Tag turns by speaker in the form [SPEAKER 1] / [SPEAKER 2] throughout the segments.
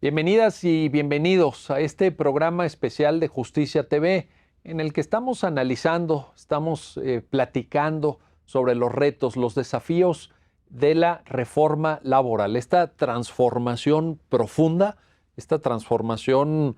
[SPEAKER 1] Bienvenidas y bienvenidos a este programa especial de Justicia TV, en el que estamos analizando, estamos platicando sobre los retos, los desafíos de la reforma laboral, esta transformación profunda, esta transformación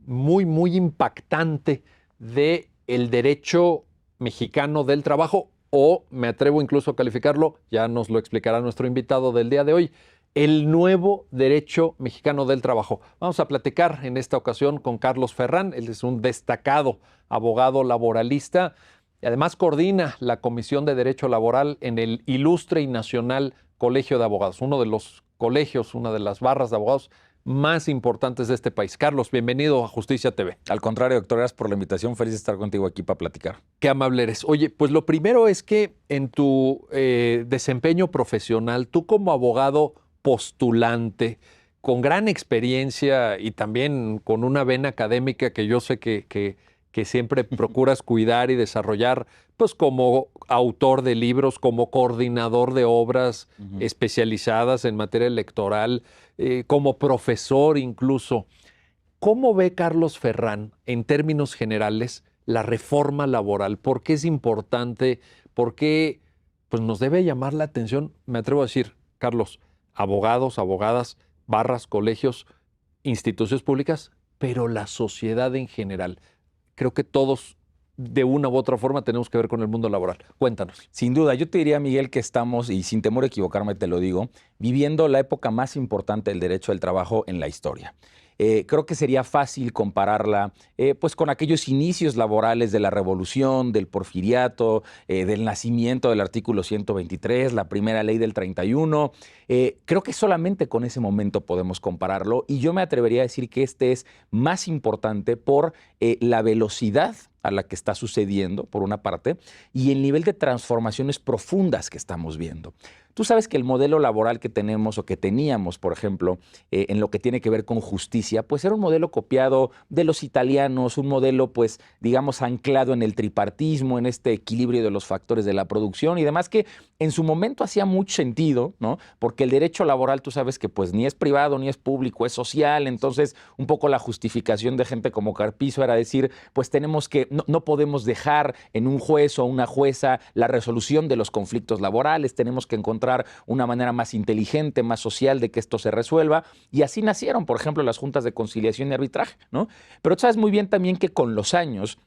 [SPEAKER 1] muy impactante del derecho mexicano del trabajo, o me atrevo incluso a calificarlo, ya nos lo explicará nuestro invitado del día de hoy, el nuevo derecho mexicano del trabajo. Vamos a platicar en esta ocasión con Carlos Ferrán. Él es un destacado abogado laboralista y además coordina la Comisión de Derecho Laboral en el Ilustre y Nacional Colegio de Abogados, uno de los colegios, una de las barras de abogados más importantes de este país. Carlos, bienvenido a Justicia TV.
[SPEAKER 2] Al contrario, doctor, gracias por la invitación. Feliz de estar contigo aquí para platicar.
[SPEAKER 1] Qué amable eres. Oye, pues lo primero es que en tu desempeño profesional, tú como abogado postulante, con gran experiencia y también con una vena académica que yo sé que siempre procuras cuidar y desarrollar, pues como autor de libros, como coordinador de obras especializadas en materia electoral, como profesor incluso. ¿Cómo ve Carlos Ferrán, en términos generales, la reforma laboral? ¿Por qué es importante? ¿Por qué pues, nos debe llamar la atención? Me atrevo a decir, Carlos, abogados, abogadas, barras, colegios, instituciones públicas, pero la sociedad en general. Creo que todos, de una u otra forma, tenemos que ver con el mundo laboral. Cuéntanos.
[SPEAKER 2] Sin duda, yo te diría, Miguel, que estamos, y sin temor a equivocarme te lo digo, viviendo la época más importante del derecho del trabajo en la historia. Creo que sería fácil compararla pues con aquellos inicios laborales de la Revolución, del Porfiriato, del nacimiento del artículo 123, la primera ley del 31. Creo que solamente con ese momento podemos compararlo, y yo me atrevería a decir que este es más importante por la velocidad a la que está sucediendo, por una parte, y el nivel de transformaciones profundas que estamos viendo. Tú sabes que el modelo laboral que tenemos o que teníamos, por ejemplo, en lo que tiene que ver con justicia, pues era un modelo copiado de los italianos, un modelo, pues, digamos, anclado en el tripartismo, en este equilibrio de los factores de la producción y demás, que en su momento hacía mucho sentido, ¿no? Porque el derecho laboral, tú sabes que pues ni es privado ni es público, es social. Entonces, un poco la justificación de gente como Carpizo era decir, pues tenemos que, no podemos dejar en un juez o una jueza la resolución de los conflictos laborales, tenemos que encontrar una manera más inteligente, más social de que esto se resuelva. Y así nacieron, por ejemplo, las juntas de conciliación y arbitraje, ¿no? Pero tú sabes muy bien también que con los años,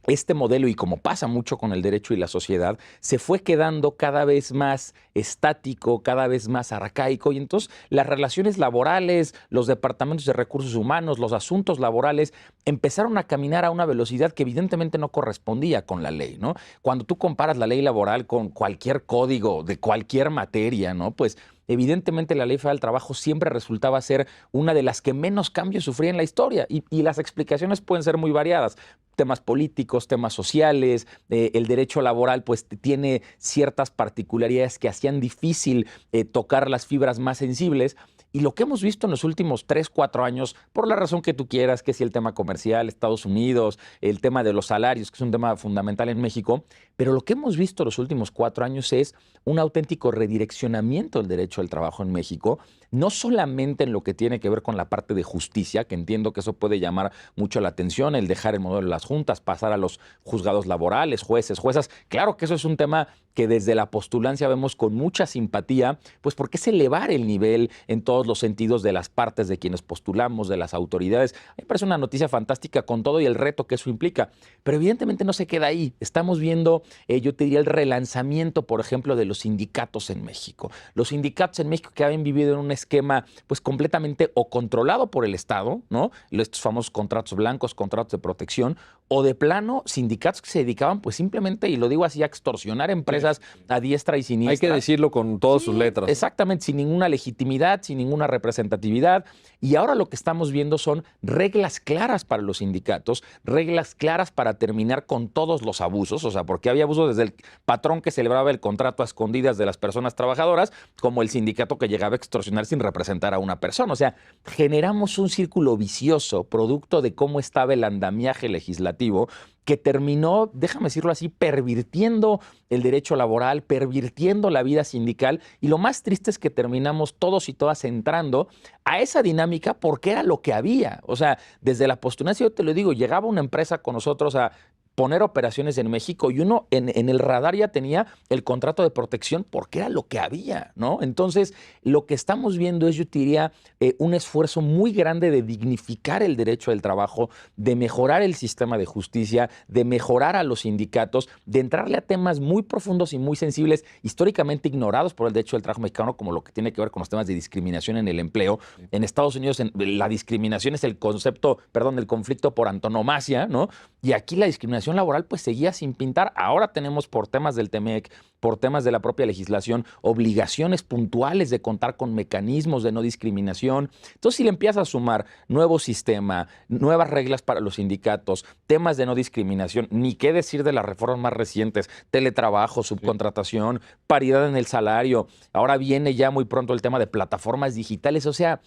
[SPEAKER 2] este modelo, y como pasa mucho con el derecho y la sociedad, se fue quedando cada vez más estático, cada vez más arcaico, y entonces las relaciones laborales, los departamentos de recursos humanos, los asuntos laborales empezaron a caminar a una velocidad que evidentemente no correspondía con la ley, ¿no? Cuando tú comparas la ley laboral con cualquier código de cualquier materia, ¿no? Pues evidentemente la Ley Federal del Trabajo siempre resultaba ser una de las que menos cambios sufría en la historia, y las explicaciones pueden ser muy variadas. Temas políticos, temas sociales, el derecho laboral pues tiene ciertas particularidades que hacían difícil tocar las fibras más sensibles. Y lo que hemos visto en los últimos 3, 4 años, por la razón que tú quieras, que si el tema comercial, Estados Unidos, el tema de los salarios, que es un tema fundamental en México, pero lo que hemos visto en los últimos 4 años es un auténtico redireccionamiento del derecho del trabajo en México, no solamente en lo que tiene que ver con la parte de justicia, que entiendo que eso puede llamar mucho la atención, el dejar el modelo de las juntas, pasar a los juzgados laborales, jueces, juezas. Claro que eso es un tema que desde la postulancia vemos con mucha simpatía, pues porque es elevar el nivel en todos los sentidos de las partes de quienes postulamos, de las autoridades. A mí me parece una noticia fantástica con todo y el reto que eso implica, pero evidentemente no se queda ahí. Estamos viendo, yo te diría, el relanzamiento, por ejemplo, de los sindicatos en México. Los sindicatos en México que habían vivido en un esquema pues completamente o controlado por el Estado, ¿no? Estos famosos contratos blancos, contratos de protección, o de plano sindicatos que se dedicaban pues simplemente, y lo digo así, a extorsionar empresas a diestra y siniestra.
[SPEAKER 1] Hay que decirlo con todas sus letras.
[SPEAKER 2] Exactamente, sin ninguna legitimidad, sin ninguna representatividad. Y ahora lo que estamos viendo son reglas claras para los sindicatos, reglas claras para terminar con todos los abusos, o sea, porque había abusos desde el patrón que celebraba el contrato a escondidas de las personas trabajadoras, como el sindicato que llegaba a extorsionar sin representar a una persona. O sea, generamos un círculo vicioso producto de cómo estaba el andamiaje legislativo legislativo que terminó, déjame decirlo así, pervirtiendo el derecho laboral, pervirtiendo la vida sindical, y lo más triste es que terminamos todos y todas entrando a esa dinámica porque era lo que había. O sea, desde la postulancia, yo te lo digo, llegaba una empresa con nosotros a poner operaciones en México y uno en el radar ya tenía el contrato de protección porque era lo que había, ¿no? Entonces, lo que estamos viendo es, yo te diría, un esfuerzo muy grande de dignificar el derecho del trabajo, de mejorar el sistema de justicia, de mejorar a los sindicatos, de entrarle a temas muy profundos y muy sensibles, históricamente ignorados por el derecho del trabajo mexicano, como lo que tiene que ver con los temas de discriminación en el empleo. En Estados Unidos, la discriminación es el conflicto por antonomasia, ¿no? Y aquí la discriminación laboral pues seguía sin pintar. Ahora tenemos, por temas del TEMEC, por temas de la propia legislación, obligaciones puntuales de contar con mecanismos de no discriminación. Entonces, si le empiezas a sumar nuevo sistema, nuevas reglas para los sindicatos, temas de no discriminación, ni qué decir de las reformas más recientes, teletrabajo, subcontratación, paridad en el salario, ahora viene ya muy pronto el tema de plataformas digitales. O sea,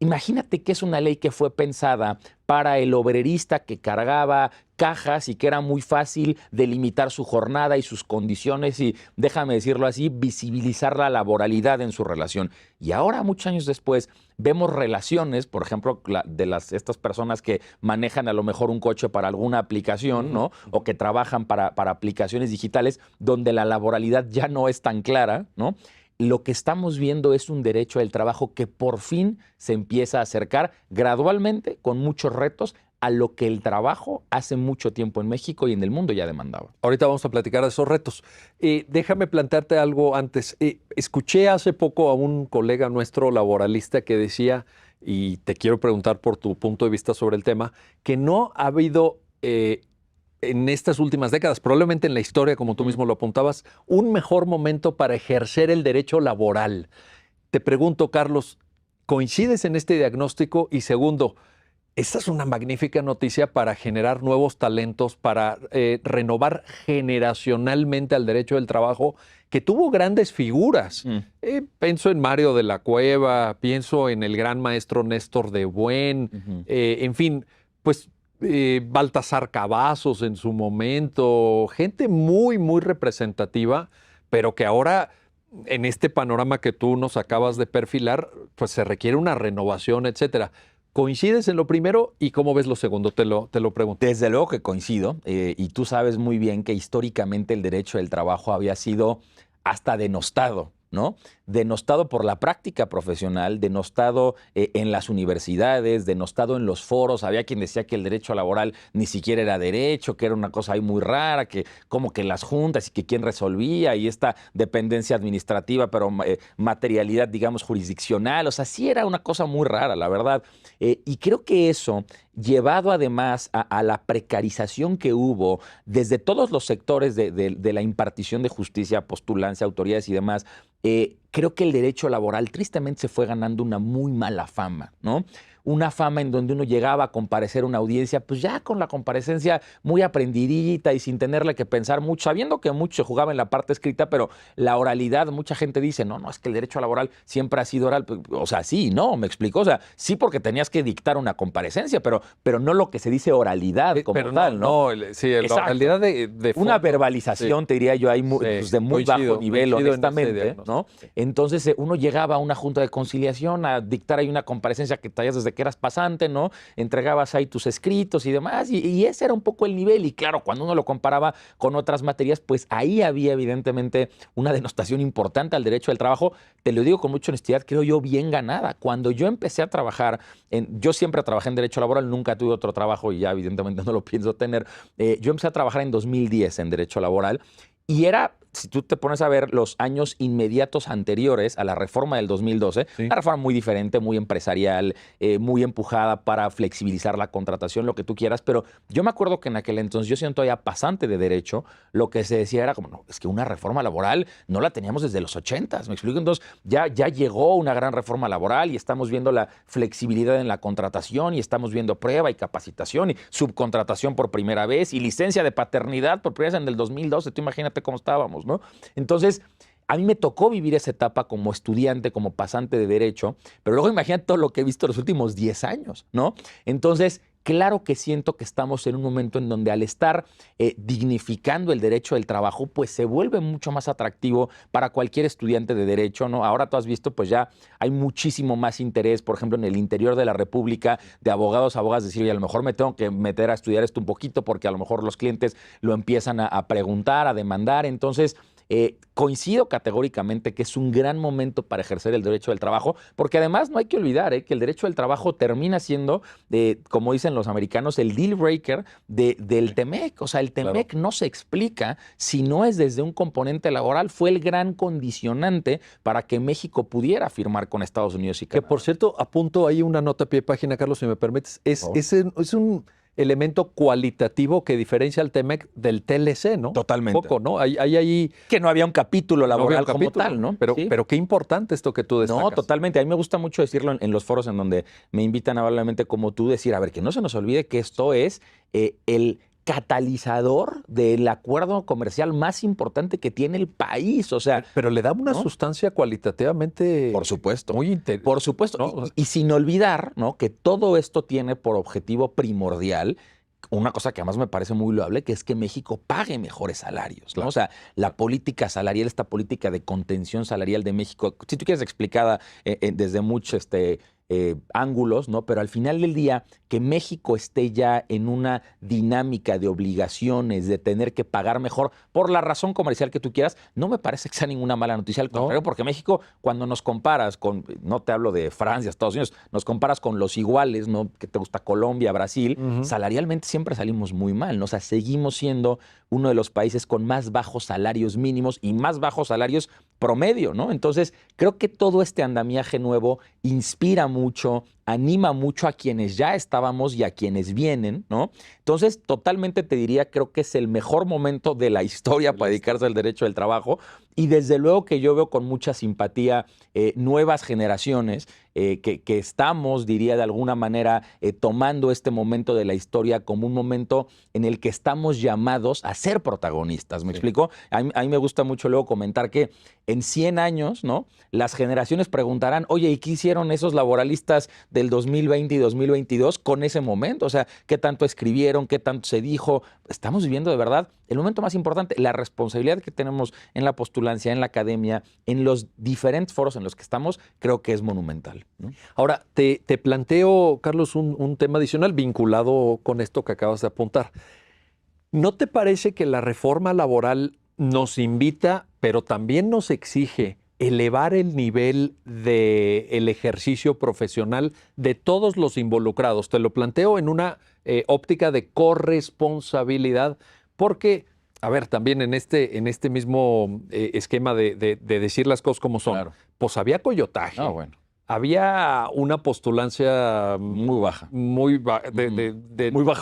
[SPEAKER 2] imagínate que es una ley que fue pensada para el obrerista que cargaba cajas y que era muy fácil delimitar su jornada y sus condiciones y, déjame decirlo así, visibilizar la laboralidad en su relación. Y ahora, muchos años después, vemos relaciones, por ejemplo, de estas personas que manejan a lo mejor un coche para alguna aplicación, ¿no? O que trabajan para aplicaciones digitales, donde la laboralidad ya no es tan clara, ¿no? Lo que estamos viendo es un derecho del trabajo que por fin se empieza a acercar gradualmente, con muchos retos, a lo que el trabajo hace mucho tiempo en México y en el mundo ya demandaba.
[SPEAKER 1] Ahorita vamos a platicar de esos retos. Déjame plantearte algo antes. Escuché hace poco a un colega nuestro laboralista que decía, y te quiero preguntar por tu punto de vista sobre el tema, que no ha habido en estas últimas décadas, probablemente en la historia, como tú mismo lo apuntabas, un mejor momento para ejercer el derecho laboral. Te pregunto, Carlos, ¿coincides en este diagnóstico? Y segundo, esta es una magnífica noticia para generar nuevos talentos, para renovar generacionalmente al derecho del trabajo, que tuvo grandes figuras. Pienso en Mario de la Cueva, pienso en el gran maestro Néstor de Buen, en fin, pues Baltasar Cavazos en su momento, gente muy, muy representativa, pero que ahora, en este panorama que tú nos acabas de perfilar, pues se requiere una renovación, etcétera. ¿Coincides en lo primero y cómo ves lo segundo? Te lo pregunto.
[SPEAKER 2] Desde luego que coincido, y tú sabes muy bien que históricamente el derecho del trabajo había sido hasta denostado, ¿no? Denostado por la práctica profesional, denostado en las universidades, denostado en los foros. Había quien decía que el derecho laboral ni siquiera era derecho, que era una cosa ahí muy rara, que como que las juntas y que quién resolvía, y esta dependencia administrativa, pero materialidad, digamos, jurisdiccional. O sea, sí era una cosa muy rara, la verdad. Y creo que eso, llevado además a la precarización que hubo desde todos los sectores de la impartición de justicia, postulancia, autoridades y demás, creo que el derecho laboral tristemente se fue ganando una muy mala fama, ¿no? Una fama en donde uno llegaba a comparecer a una audiencia, pues ya con la comparecencia muy aprendidita y sin tenerle que pensar mucho, sabiendo que mucho se jugaba en la parte escrita, pero la oralidad, mucha gente dice, no, es que el derecho laboral siempre ha sido oral. O sea, sí, no, me explicó. O sea, sí, porque tenías que dictar una comparecencia, pero no lo que se dice oralidad como
[SPEAKER 1] pero
[SPEAKER 2] tal, ¿no?
[SPEAKER 1] Sí, la oralidad de fondo.
[SPEAKER 2] Una verbalización, sí, te diría yo, ahí pues de muy bajo nivel, honestamente, ¿no? Sí. Entonces, uno llegaba a una junta de conciliación a dictar ahí una comparecencia que traías desde que eras pasante, ¿no? Entregabas ahí tus escritos y demás, y ese era un poco el nivel. Y claro, cuando uno lo comparaba con otras materias, pues ahí había evidentemente una denostación importante al derecho del trabajo. Te lo digo con mucha honestidad, creo yo, bien ganada. Cuando yo empecé a trabajar, yo siempre trabajé en derecho laboral, nunca tuve otro trabajo y ya evidentemente no lo pienso tener. Yo empecé a trabajar en 2010 en derecho laboral y era, si tú te pones a ver los años inmediatos anteriores a la reforma del 2012, sí, una reforma muy diferente, muy empresarial, muy empujada para flexibilizar la contratación, lo que tú quieras, pero yo me acuerdo que en aquel entonces, yo siendo todavía pasante de derecho, lo que se decía era como, no, es que una reforma laboral no la teníamos desde los 80s, ¿me explico? Entonces ya llegó una gran reforma laboral y estamos viendo la flexibilidad en la contratación y estamos viendo prueba y capacitación y subcontratación por primera vez y licencia de paternidad por primera vez en el 2012, tú imagínate cómo estábamos, ¿no? Entonces, a mí me tocó vivir esa etapa como estudiante, como pasante de derecho, pero luego imagínate todo lo que he visto los últimos 10 años, ¿no? Entonces, claro que siento que estamos en un momento en donde al estar dignificando el derecho del trabajo, pues se vuelve mucho más atractivo para cualquier estudiante de derecho, ¿no? Ahora tú has visto, pues ya hay muchísimo más interés, por ejemplo, en el interior de la República, de abogados a abogadas, decir, oye, a lo mejor me tengo que meter a estudiar esto un poquito porque a lo mejor los clientes lo empiezan a preguntar, a demandar. Entonces, coincido categóricamente que es un gran momento para ejercer el derecho del trabajo, porque además no hay que olvidar que el derecho del trabajo termina siendo, como dicen los americanos, el deal breaker del TEMEC. O sea, el TEMEC claro, no se explica si no es desde un componente laboral. Fue el gran condicionante para que México pudiera firmar con Estados Unidos y Canadá.
[SPEAKER 1] Que por cierto, apunto ahí una nota a pie de página, Carlos, si me permites. Es un elemento cualitativo que diferencia al TEMEC del TLC, ¿no?
[SPEAKER 2] Totalmente.
[SPEAKER 1] Poco, ¿no? Hay ahí...
[SPEAKER 2] Que no había un capítulo laboral como tal, ¿no?
[SPEAKER 1] Pero, ¿sí? Pero qué importante esto que tú destacas.
[SPEAKER 2] No, totalmente. A mí me gusta mucho decirlo en los foros en donde me invitan amablemente como tú, decir, a ver, que no se nos olvide que esto es el catalizador del acuerdo comercial más importante que tiene el país. O sea,
[SPEAKER 1] pero le da una sustancia cualitativamente,
[SPEAKER 2] por supuesto,
[SPEAKER 1] muy interesante.
[SPEAKER 2] Por supuesto. ¿No? Y sin olvidar, ¿no?, que todo esto tiene por objetivo primordial una cosa que además me parece muy loable, que es que México pague mejores salarios, ¿no? Claro. O sea, la política salarial, esta política de contención salarial de México, si tú quieres explicada desde muchos ángulos, ¿no? Pero al final del día, que México esté ya en una dinámica de obligaciones, de tener que pagar mejor, por la razón comercial que tú quieras, no me parece que sea ninguna mala noticia, al contrario, porque México, cuando nos comparas con, no te hablo de Francia, Estados Unidos, nos comparas con los iguales, ¿no?, que te gusta Colombia, Brasil, salarialmente siempre salimos muy mal, ¿no? O sea, seguimos siendo uno de los países con más bajos salarios mínimos y más bajos salarios promedio, ¿no? Entonces, creo que todo este andamiaje nuevo inspira mucho, anima mucho a quienes ya estábamos y a quienes vienen, ¿no? Entonces, totalmente te diría, creo que es el mejor momento de la historia para dedicarse al derecho del trabajo, y desde luego que yo veo con mucha simpatía nuevas generaciones que estamos, diría de alguna manera, tomando este momento de la historia como un momento en el que estamos llamados a ser protagonistas. ¿Me explico? A mí me gusta mucho luego comentar que en 100 años, ¿no?, las generaciones preguntarán, oye, ¿y qué hicieron esos laboralistas del 2020 y 2022 con ese momento? O sea, ¿qué tanto escribieron? ¿Qué tanto se dijo? Estamos viviendo de verdad el momento más importante, la responsabilidad que tenemos en la postulancia, en la academia, en los diferentes foros en los que estamos, creo que es monumental, ¿no?
[SPEAKER 1] Ahora, te planteo, Carlos, un tema adicional vinculado con esto que acabas de apuntar. ¿No te parece que la reforma laboral nos invita, pero también nos exige elevar el nivel del ejercicio profesional de todos los involucrados? Te lo planteo en una óptica de corresponsabilidad, porque, a ver, también en este mismo esquema de decir las cosas como son, claro, pues había coyotaje.
[SPEAKER 2] Ah, bueno.
[SPEAKER 1] Había una postulancia
[SPEAKER 2] muy baja.
[SPEAKER 1] Muy bajo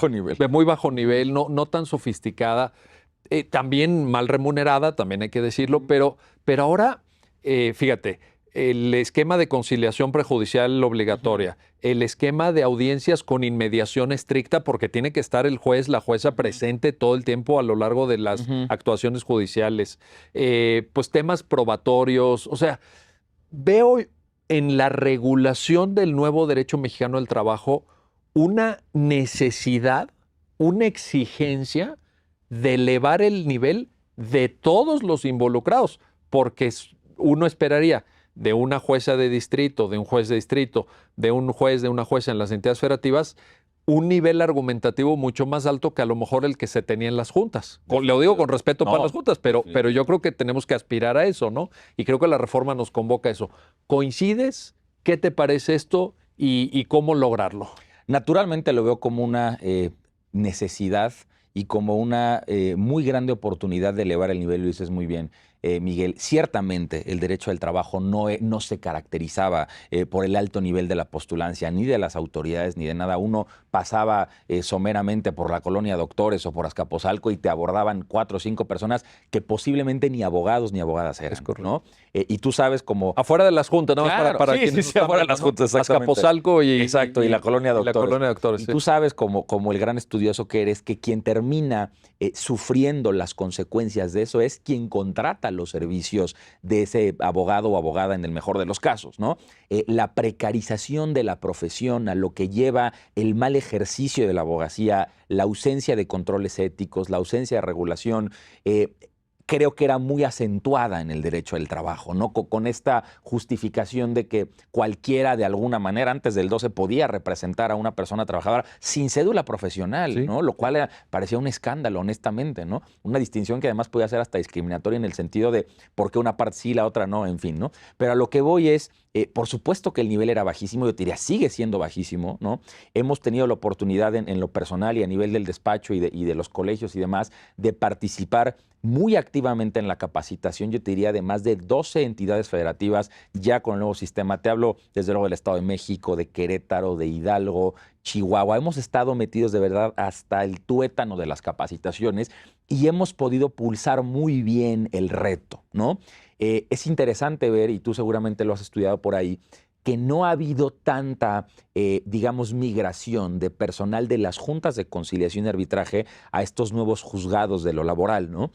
[SPEAKER 1] nivel. De muy bajo nivel, no tan sofisticada. También mal remunerada, también hay que decirlo, pero ahora, fíjate, el esquema de conciliación prejudicial obligatoria, el esquema de audiencias con inmediación estricta, porque tiene que estar el juez, la jueza presente todo el tiempo a lo largo de las actuaciones judiciales, pues temas probatorios, o sea, veo en la regulación del nuevo derecho mexicano del trabajo una necesidad, una exigencia de elevar el nivel de todos los involucrados, porque uno esperaría de una jueza de distrito, de un juez de distrito, de un juez, de una jueza en las entidades federativas, un nivel argumentativo mucho más alto que a lo mejor el que se tenía en las juntas. Lo digo con respeto para las juntas, pero yo creo que tenemos que aspirar a eso, ¿no? Y creo que la reforma nos convoca a eso. ¿Coincides? ¿Qué te parece esto y cómo lograrlo?
[SPEAKER 2] Naturalmente lo veo como una necesidad y como una muy grande oportunidad de elevar el nivel, lo dices muy bien, Miguel. Ciertamente el derecho al trabajo no se caracterizaba por el alto nivel de la postulancia, ni de las autoridades, ni de nada. Uno pasaba someramente por la colonia Doctores o por Azcapotzalco y te abordaban 4 o 5 personas que posiblemente ni abogados ni abogadas eran, ¿no? Y tú sabes como...
[SPEAKER 1] Afuera de las juntas, ¿no?
[SPEAKER 2] Claro,
[SPEAKER 1] para
[SPEAKER 2] sí,
[SPEAKER 1] quienes
[SPEAKER 2] sí, afuera de las juntas, exactamente.
[SPEAKER 1] Azcapotzalco y
[SPEAKER 2] la colonia Doctores.
[SPEAKER 1] La colonia Doctores,
[SPEAKER 2] y tú sabes como el gran estudioso que eres, que quien termina sufriendo las consecuencias de eso es quien contrata contrata los servicios de ese abogado o abogada en el mejor de los casos, ¿no? La precarización de la profesión, a lo que lleva el mal ejercicio de la abogacía, la ausencia de controles éticos, la ausencia de regulación, creo que era muy acentuada en el derecho al trabajo, ¿no? Con esta justificación de que cualquiera de alguna manera antes del 12 podía representar a una persona trabajadora sin cédula profesional,
[SPEAKER 1] Sí.
[SPEAKER 2] ¿no? Lo cual parecía un escándalo, honestamente, ¿no? Una distinción que además podía ser hasta discriminatoria en el sentido de por qué una parte sí y la otra no, en fin, ¿no? Pero a lo que voy es, por supuesto que el nivel era bajísimo, yo te diría, sigue siendo bajísimo, ¿no? Hemos tenido la oportunidad en lo personal y a nivel del despacho y de los colegios y demás de participar muy activamente en la capacitación, yo te diría, de más de 12 entidades federativas ya con el nuevo sistema. Te hablo desde luego del Estado de México, de Querétaro, de Hidalgo, Chihuahua. Hemos estado metidos de verdad hasta el tuétano de las capacitaciones y hemos podido pulsar muy bien el reto, ¿no? Es interesante ver, y tú seguramente lo has estudiado por ahí, que no ha habido tanta, digamos, migración de personal de las juntas de conciliación y arbitraje a estos nuevos juzgados de lo laboral, ¿no?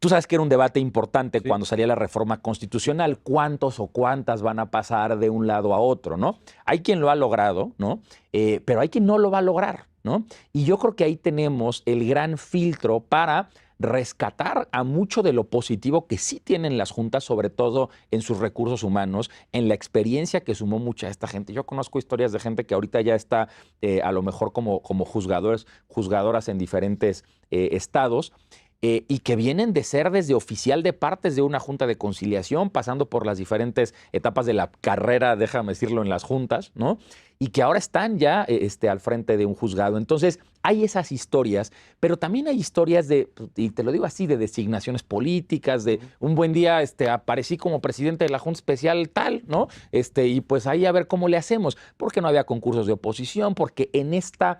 [SPEAKER 2] Tú sabes que era un debate importante cuando salía la reforma constitucional, cuántos o cuántas van a pasar de un lado a otro, ¿no? Hay quien lo ha logrado, ¿no? Pero hay quien no lo va a lograr, ¿no? Y yo creo que ahí tenemos el gran filtro para rescatar a mucho de lo positivo que sí tienen las juntas, sobre todo en sus recursos humanos, en la experiencia que sumó mucha esta gente. Yo conozco historias de gente que ahorita ya está a lo mejor como juzgadoras en diferentes estados, y que vienen de ser desde oficial de partes de una junta de conciliación, pasando por las diferentes etapas de la carrera, déjame decirlo, en las juntas, ¿no? Y que ahora están ya al frente de un juzgado. Entonces, hay esas historias, pero también hay historias de, y te lo digo así, de designaciones políticas, de un buen día aparecí como presidente de la Junta Especial tal, ¿no? Y pues ahí a ver cómo le hacemos, porque no había concursos de oposición, porque en este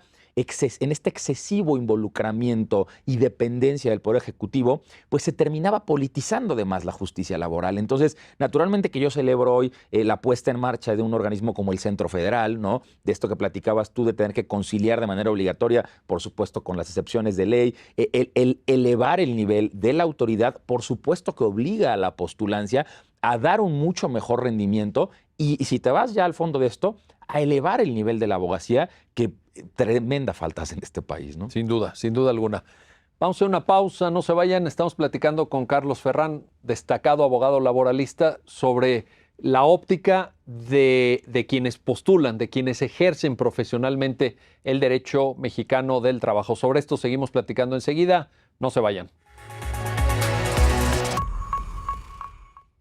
[SPEAKER 2] excesivo involucramiento y dependencia del Poder Ejecutivo, pues se terminaba politizando de más la justicia laboral. Entonces, naturalmente que yo celebro hoy la puesta en marcha de un organismo como el Centro Federal, ¿no? De esto que platicabas tú, de tener que conciliar de manera obligatoria, por supuesto con las excepciones de ley, el elevar el nivel de la autoridad, por supuesto que obliga a la postulancia a dar un mucho mejor rendimiento y si te vas ya al fondo de esto, a elevar el nivel de la abogacía, que tremenda falta hace en este país, ¿no?
[SPEAKER 1] Sin duda alguna. Vamos a hacer una pausa, no se vayan. Estamos platicando con Carlos Ferrán, destacado abogado laboralista, sobre la óptica de quienes postulan, de quienes ejercen profesionalmente el derecho mexicano del trabajo. Sobre esto seguimos platicando enseguida. No se vayan.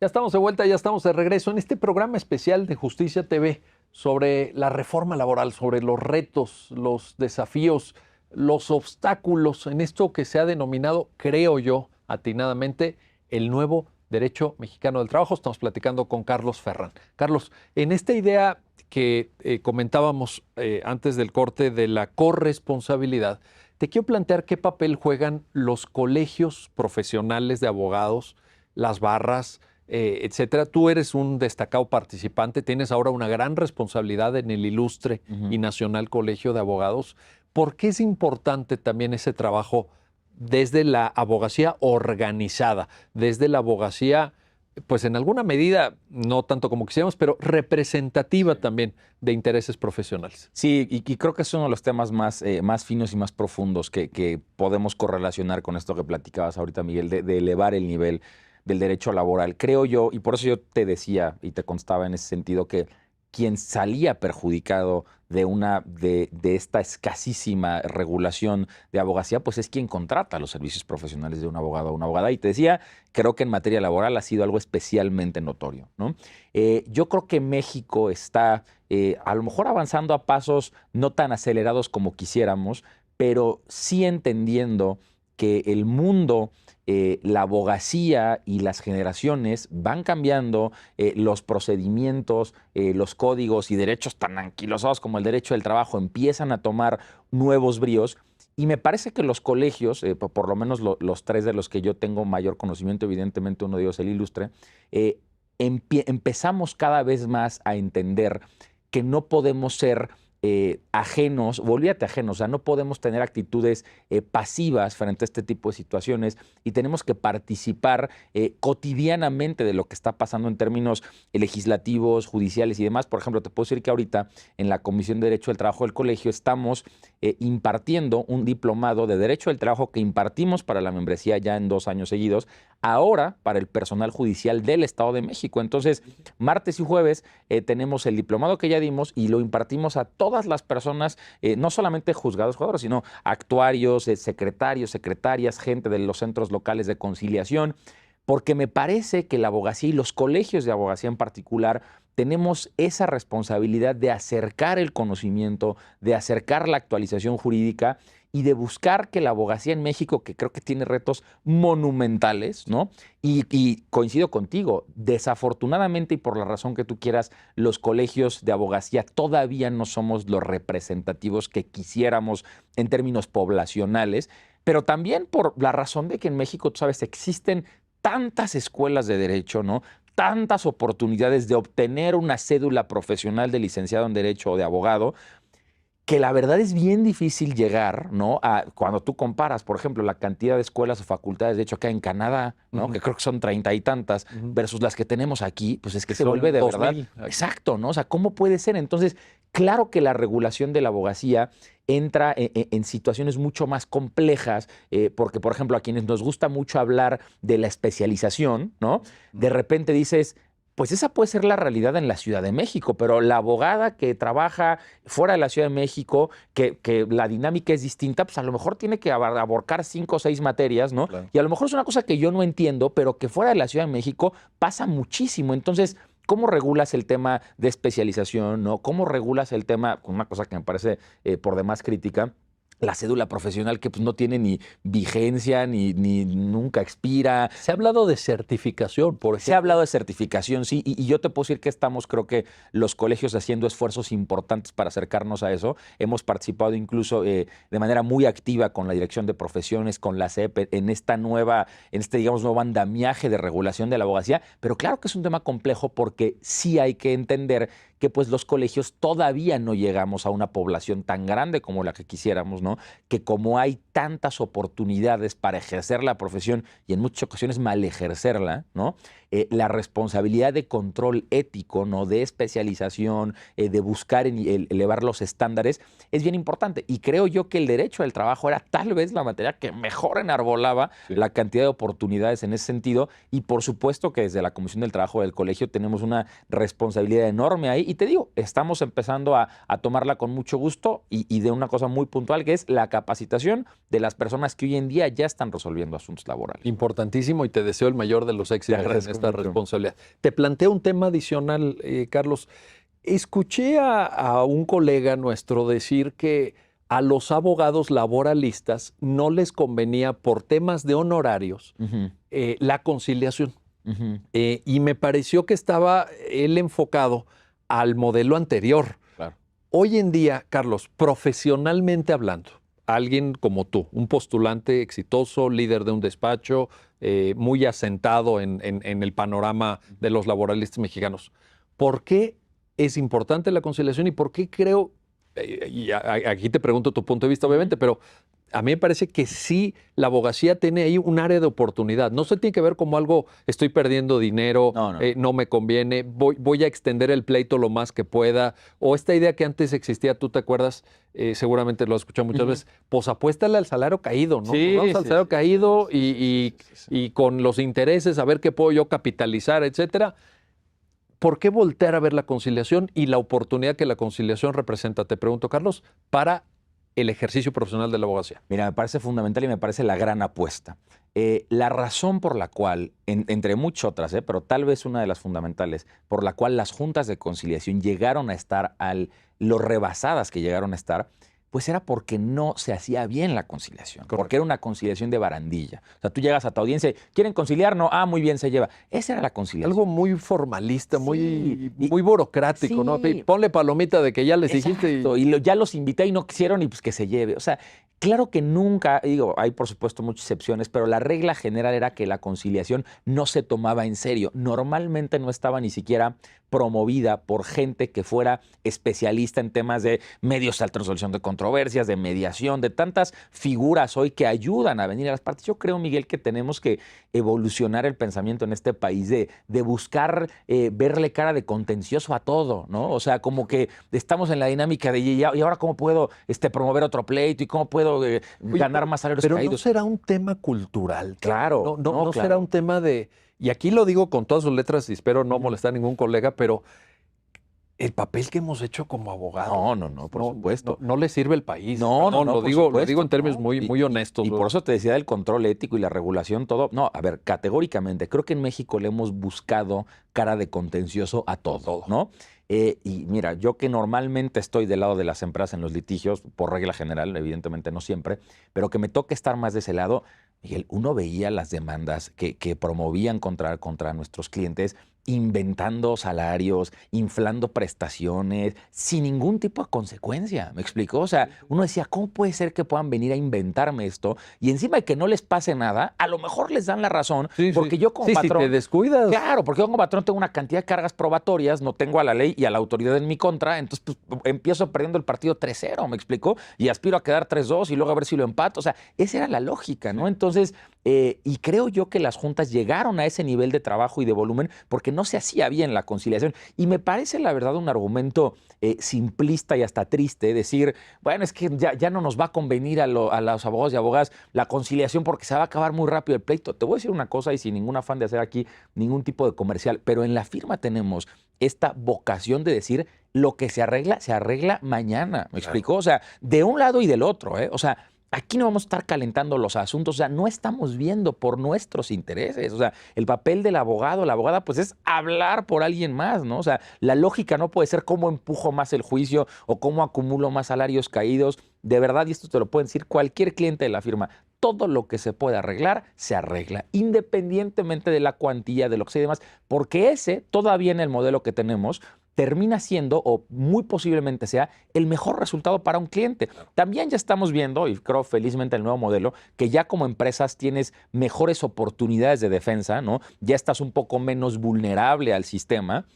[SPEAKER 1] Ya estamos de vuelta, ya estamos de regreso en este programa especial de Justicia TV sobre la reforma laboral, sobre los retos, los desafíos, los obstáculos en esto que se ha denominado, creo yo, atinadamente, el nuevo derecho mexicano del trabajo. Estamos platicando con Carlos Ferrán. Carlos, en esta idea que comentábamos antes del corte de la corresponsabilidad, te quiero plantear qué papel juegan los colegios profesionales de abogados, las barras, etcétera. Tú eres un destacado participante, tienes ahora una gran responsabilidad en el ilustre y nacional Colegio de Abogados. ¿Por qué es importante también ese trabajo desde la abogacía organizada, desde la abogacía, pues en alguna medida, no tanto como quisiéramos, pero representativa también de intereses profesionales?
[SPEAKER 2] Sí, y creo que es uno de los temas más finos y más profundos que podemos correlacionar con esto que platicabas ahorita, Miguel, de elevar el nivel del derecho laboral. Creo yo, y por eso yo te decía y te constaba en ese sentido, que quien salía perjudicado de esta escasísima regulación de abogacía, pues es quien contrata los servicios profesionales de un abogado o una abogada. Y te decía, creo que en materia laboral ha sido algo especialmente notorio, ¿no? Yo creo que México está a lo mejor avanzando a pasos no tan acelerados como quisiéramos, pero sí entendiendo que el mundo, la abogacía y las generaciones van cambiando, los procedimientos, los códigos y derechos tan anquilosados como el derecho del trabajo empiezan a tomar nuevos bríos. Y me parece que los colegios, por lo menos los tres de los que yo tengo mayor conocimiento, evidentemente uno de ellos el ilustre, empezamos cada vez más a entender que no podemos ser ajenos, o olvídate ajenos, o sea, no podemos tener actitudes pasivas frente a este tipo de situaciones y tenemos que participar cotidianamente de lo que está pasando en términos legislativos, judiciales y demás. Por ejemplo, te puedo decir que ahorita en la Comisión de Derecho del Trabajo del Colegio estamos impartiendo un diplomado de Derecho del Trabajo que impartimos para la membresía ya en 2 años seguidos, ahora para el personal judicial del Estado de México. Entonces, martes y jueves tenemos el diplomado que ya dimos y lo impartimos a todas las personas, no solamente juzgados, jugadores, sino actuarios, secretarios, secretarias, gente de los centros locales de conciliación, porque me parece que la abogacía y los colegios de abogacía en particular tenemos esa responsabilidad de acercar el conocimiento, de acercar la actualización jurídica y de buscar que la abogacía en México, que creo que tiene retos monumentales, ¿no? Y coincido contigo, desafortunadamente y por la razón que tú quieras, los colegios de abogacía todavía no somos los representativos que quisiéramos en términos poblacionales, pero también por la razón de que en México, tú sabes, existen tantas escuelas de derecho, ¿no? Tantas oportunidades de obtener una cédula profesional de licenciado en Derecho o de abogado, que la verdad es bien difícil llegar, ¿no? Cuando tú comparas, por ejemplo, la cantidad de escuelas o facultades de hecho acá en Canadá, ¿no? Que creo que son 30 y tantas, versus las que tenemos aquí, pues es que se vuelve de verdad. Exacto, ¿no? O sea, ¿cómo puede ser? Entonces, claro que la regulación de la abogacía entra en situaciones mucho más complejas, porque, por ejemplo, a quienes nos gusta mucho hablar de la especialización, ¿no? De repente dices, pues esa puede ser la realidad en la Ciudad de México, pero la abogada que trabaja fuera de la Ciudad de México, que la dinámica es distinta, pues a lo mejor tiene que abarcar 5 o 6 materias, ¿no? Claro. Y a lo mejor es una cosa que yo no entiendo, pero que fuera de la Ciudad de México pasa muchísimo. Entonces, ¿cómo regulas el tema de especialización, ¿no? ¿Cómo regulas el tema, una cosa que me parece por demás crítica, la cédula profesional que pues, no tiene ni vigencia, ni nunca expira?
[SPEAKER 1] Se ha hablado de certificación, por ejemplo.
[SPEAKER 2] Se ha hablado de certificación, sí, y yo te puedo decir que estamos, creo que los colegios haciendo esfuerzos importantes para acercarnos a eso. Hemos participado incluso de manera muy activa con la Dirección de Profesiones, con la CEP, en este, digamos, nuevo andamiaje de regulación de la abogacía, pero claro que es un tema complejo porque sí hay que entender que pues los colegios todavía no llegamos a una población tan grande como la que quisiéramos, ¿no? Que como hay tantas oportunidades para ejercer la profesión y en muchas ocasiones mal ejercerla, ¿no? La responsabilidad de control ético, ¿no? De especialización, de buscar elevar los estándares, es bien importante. Y creo yo que el derecho del trabajo era tal vez la materia que mejor enarbolaba la cantidad de oportunidades en ese sentido. Y por supuesto que desde la Comisión del Trabajo del Colegio tenemos una responsabilidad enorme ahí. Y te digo, estamos empezando a tomarla con mucho gusto y de una cosa muy puntual, que es la capacitación de las personas que hoy en día ya están resolviendo asuntos laborales.
[SPEAKER 1] Importantísimo, y te deseo el mayor de los éxitos en esta responsabilidad. Te planteo un tema adicional, Carlos. Escuché a un colega nuestro decir que a los abogados laboralistas no les convenía por temas de honorarios la conciliación. Y me pareció que estaba él enfocado al modelo anterior. Claro. Hoy en día, Carlos, profesionalmente hablando, alguien como tú, un postulante exitoso, líder de un despacho, muy asentado en el panorama de los laboralistas mexicanos, ¿por qué es importante la conciliación y por qué creo, y aquí te pregunto tu punto de vista obviamente, pero a mí me parece que sí, la abogacía tiene ahí un área de oportunidad. No se tiene que ver como algo, estoy perdiendo dinero, no me conviene, voy a extender el pleito lo más que pueda. O esta idea que antes existía, tú te acuerdas, seguramente lo has escuchado muchas veces, pues apuéstale al salario caído, ¿no?
[SPEAKER 2] Sí,
[SPEAKER 1] vamos al salario caído y con los intereses, a ver qué puedo yo capitalizar, etcétera. ¿Por qué voltear a ver la conciliación y la oportunidad que la conciliación representa, te pregunto, Carlos, para el ejercicio profesional de la abogacía?
[SPEAKER 2] Mira, me parece fundamental y me parece la gran apuesta. La razón por la cual, entre muchas otras, pero tal vez una de las fundamentales, por la cual las juntas de conciliación llegaron a estar lo rebasadas que llegaron a estar, pues era porque no se hacía bien la conciliación. Correcto. Porque era una conciliación de barandilla. O sea, tú llegas a tu audiencia y ¿quieren conciliar? No, muy bien, se lleva. Esa era la conciliación.
[SPEAKER 1] Algo muy formalista, muy burocrático, ¿no? Ponle palomita de que ya les dijiste.
[SPEAKER 2] Y ya los invité y no quisieron y pues que se lleve. O sea, claro que nunca, digo, hay por supuesto muchas excepciones, pero la regla general era que la conciliación no se tomaba en serio. Normalmente no estaba ni siquiera promovida por gente que fuera especialista en temas de medios alternos, resolución de controversias, de mediación, de tantas figuras hoy que ayudan a venir a las partes. Yo creo, Miguel, que tenemos que evolucionar el pensamiento en este país de buscar verle cara de contencioso a todo, ¿no? O sea, como que estamos en la dinámica de ¿y ahora cómo puedo promover otro pleito y cómo puedo ganar más salarios
[SPEAKER 1] pero
[SPEAKER 2] caídos?
[SPEAKER 1] ¿no será un tema cultural?
[SPEAKER 2] Claro.
[SPEAKER 1] No
[SPEAKER 2] Claro.
[SPEAKER 1] será un tema de... Y aquí lo digo con todas sus letras y espero no molestar a ningún colega, pero el papel que hemos hecho como abogados.
[SPEAKER 2] No, por supuesto.
[SPEAKER 1] No le sirve el país.
[SPEAKER 2] No,
[SPEAKER 1] Perdón,
[SPEAKER 2] por
[SPEAKER 1] lo digo
[SPEAKER 2] supuesto,
[SPEAKER 1] en términos
[SPEAKER 2] ¿no?
[SPEAKER 1] muy honestos.
[SPEAKER 2] Y por eso te decía del control ético y la regulación, todo. No, a ver, categóricamente, creo que en México le hemos buscado cara de contencioso a todo, ¿no? Y mira, yo que normalmente estoy del lado de las empresas en los litigios, por regla general, evidentemente no siempre, pero que me toque estar más de ese lado, Miguel, uno veía las demandas que promovían contra nuestros clientes, inventando salarios, inflando prestaciones, sin ningún tipo de consecuencia, ¿me explicó? O sea, uno decía, ¿cómo puede ser que puedan venir a inventarme esto? Y encima de que no les pase nada, a lo mejor les dan la razón, porque yo como patrón...
[SPEAKER 1] Si te descuidas.
[SPEAKER 2] Claro, porque yo como patrón tengo una cantidad de cargas probatorias, no tengo a la ley y a la autoridad en mi contra, entonces pues, empiezo perdiendo el partido 3-0, ¿me explicó? Y aspiro a quedar 3-2 y luego a ver si lo empato. O sea, esa era la lógica, ¿no? Entonces, y creo yo que las juntas llegaron a ese nivel de trabajo y de volumen porque no se hacía bien la conciliación. Y me parece, la verdad, un argumento simplista y hasta triste decir, bueno, es que ya no nos va a convenir a los abogados y abogadas la conciliación porque se va a acabar muy rápido el pleito. Te voy a decir una cosa y sin ningún afán de hacer aquí ningún tipo de comercial, pero en la firma tenemos esta vocación de decir lo que se arregla mañana. ¿Me explicó? O sea, de un lado y del otro, ¿eh? O sea, aquí no vamos a estar calentando los asuntos, o sea, no estamos viendo por nuestros intereses. O sea, el papel del abogado, la abogada, pues es hablar por alguien más, ¿no? O sea, la lógica no puede ser cómo empujo más el juicio o cómo acumulo más salarios caídos. De verdad, y esto te lo puede decir cualquier cliente de la firma, todo lo que se puede arreglar, se arregla, independientemente de la cuantía, de lo que sea y demás, porque ese, todavía en el modelo que tenemos, termina siendo, o muy posiblemente sea, el mejor resultado para un cliente. También ya estamos viendo, y creo felizmente el nuevo modelo, que ya como empresas tienes mejores oportunidades de defensa, ¿no? Ya estás un poco menos vulnerable al sistema,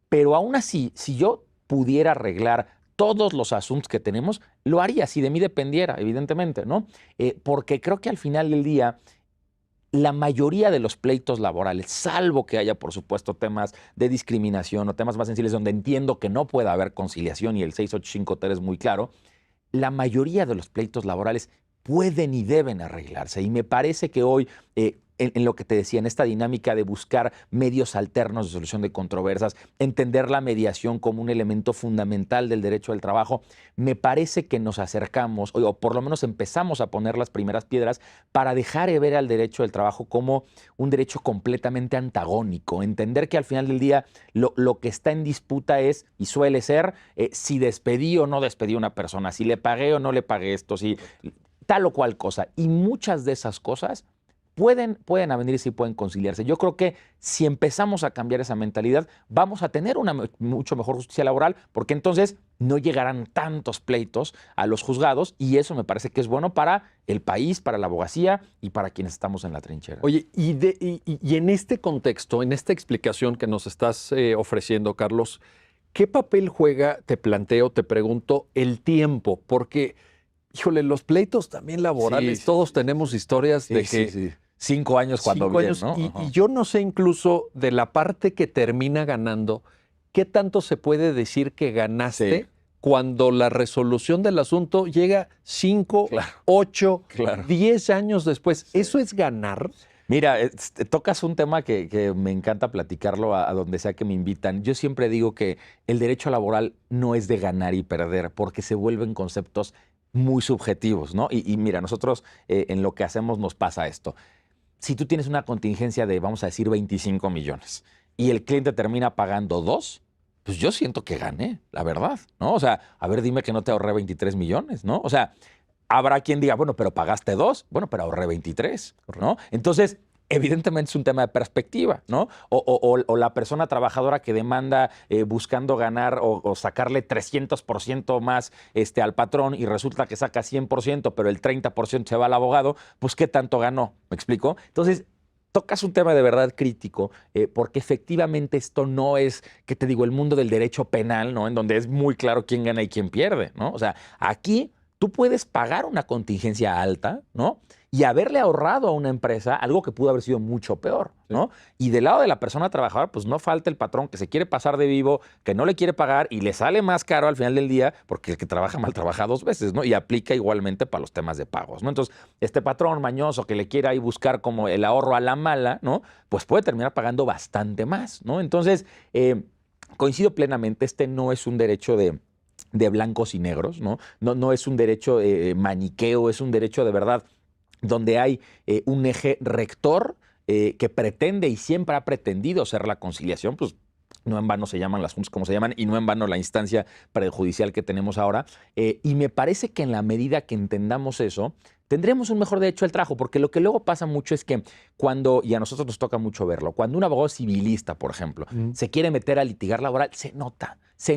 [SPEAKER 2] pero aún así, si yo pudiera arreglar todos los asuntos que tenemos, lo haría si de mí dependiera, evidentemente, ¿no? Porque creo que al final del día, la mayoría de los pleitos laborales, salvo que haya, por supuesto, temas de discriminación o temas más sensibles donde entiendo que no pueda haber conciliación y el 685T es muy claro, la mayoría de los pleitos laborales pueden y deben arreglarse. Y me parece que hoy, en lo que te decía, en esta dinámica de buscar medios alternos de solución de controversias, entender la mediación como un elemento fundamental del derecho al trabajo, me parece que nos acercamos, o por lo menos empezamos a poner las primeras piedras para dejar de ver al derecho del trabajo como un derecho completamente antagónico, entender que al final del día lo que está en disputa es, y suele ser, si despedí o no despedí a una persona, si le pagué o no le pagué esto, si tal o cual cosa. Y muchas de esas cosas pueden venir y pueden conciliarse. Yo creo que si empezamos a cambiar esa mentalidad, vamos a tener una mucho mejor justicia laboral, porque entonces no llegarán tantos pleitos a los juzgados y eso me parece que es bueno para el país, para la abogacía y para quienes estamos en la trinchera.
[SPEAKER 1] Oye, y en este contexto, en esta explicación que nos estás ofreciendo, Carlos, ¿qué papel juega, te planteo, te pregunto, el tiempo? Porque, híjole, los pleitos también laborales, todos tenemos historias de que...
[SPEAKER 2] 5 años cuando
[SPEAKER 1] 5
[SPEAKER 2] bien,
[SPEAKER 1] años,
[SPEAKER 2] ¿no?
[SPEAKER 1] y yo no sé incluso de la parte que termina ganando, ¿qué tanto se puede decir que ganaste cuando la resolución del asunto llega 5, 8, 10 años después? ¿Eso es ganar?
[SPEAKER 2] Mira, tocas un tema que me encanta platicarlo a donde sea que me invitan. Yo siempre digo que el derecho laboral no es de ganar y perder, porque se vuelven conceptos muy subjetivos, ¿no? Y mira, nosotros en lo que hacemos nos pasa esto. Si tú tienes una contingencia de, vamos a decir, 25 millones y el cliente termina pagando 2, pues yo siento que gané, la verdad, ¿no? O sea, a ver, dime que no te ahorré 23 millones, ¿no? O sea, habrá quien diga, bueno, pero pagaste 2, bueno, pero ahorré 23, ¿no? Entonces, evidentemente es un tema de perspectiva, ¿no? O la persona trabajadora que demanda buscando ganar o sacarle 300% más al patrón y resulta que saca 100%, pero el 30% se va al abogado, pues ¿qué tanto ganó? ¿Me explico? Entonces, tocas un tema de verdad crítico, porque efectivamente esto no es, ¿qué te digo?, el mundo del derecho penal, ¿no? En donde es muy claro quién gana y quién pierde, ¿no? O sea, aquí tú puedes pagar una contingencia alta, ¿no? Y haberle ahorrado a una empresa algo que pudo haber sido mucho peor, ¿no? Y del lado de la persona trabajadora, pues no falta el patrón que se quiere pasar de vivo, que no le quiere pagar y le sale más caro al final del día porque el que trabaja mal trabaja 2 veces, ¿no? Y aplica igualmente para los temas de pagos, ¿no? Entonces, este patrón mañoso que le quiere ahí buscar como el ahorro a la mala, ¿no? Pues puede terminar pagando bastante más, ¿no? Entonces, coincido plenamente, este no es un derecho de blancos y negros, ¿no? No es un derecho maniqueo, es un derecho de verdad donde hay un eje rector que pretende y siempre ha pretendido ser la conciliación, pues no en vano se llaman las juntas como se llaman y no en vano la instancia prejudicial que tenemos ahora. Y me parece que en la medida que entendamos eso, tendremos un mejor derecho al trabajo, porque lo que luego pasa mucho es que cuando, y a nosotros nos toca mucho verlo, cuando un abogado civilista, por ejemplo, se quiere meter a litigar laboral, se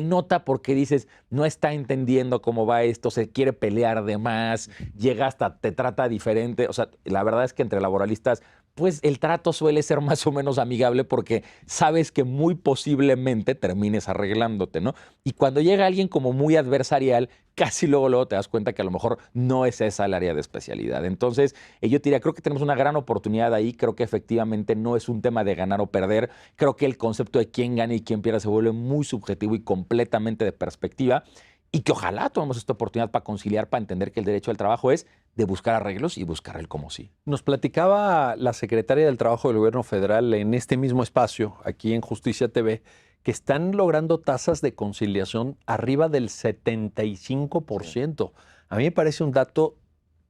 [SPEAKER 2] nota porque dices, no está entendiendo cómo va esto, se quiere pelear de más, llega hasta te trata diferente. O sea, la verdad es que entre laboralistas, pues el trato suele ser más o menos amigable porque sabes que muy posiblemente termines arreglándote, ¿no? Y cuando llega alguien como muy adversarial, casi luego te das cuenta que a lo mejor no es esa el área de especialidad. Entonces, yo te diría, creo que tenemos una gran oportunidad ahí, creo que efectivamente no es un tema de ganar o perder, creo que el concepto de quién gana y quién pierde se vuelve muy subjetivo y completamente de perspectiva, y que ojalá tomemos esta oportunidad para conciliar, para entender que el derecho al trabajo es de buscar arreglos y buscar el cómo sí.
[SPEAKER 1] Nos platicaba la secretaria del Trabajo del Gobierno Federal en este mismo espacio, aquí en Justicia TV, que están logrando tasas de conciliación arriba del 75%. A mí me parece un dato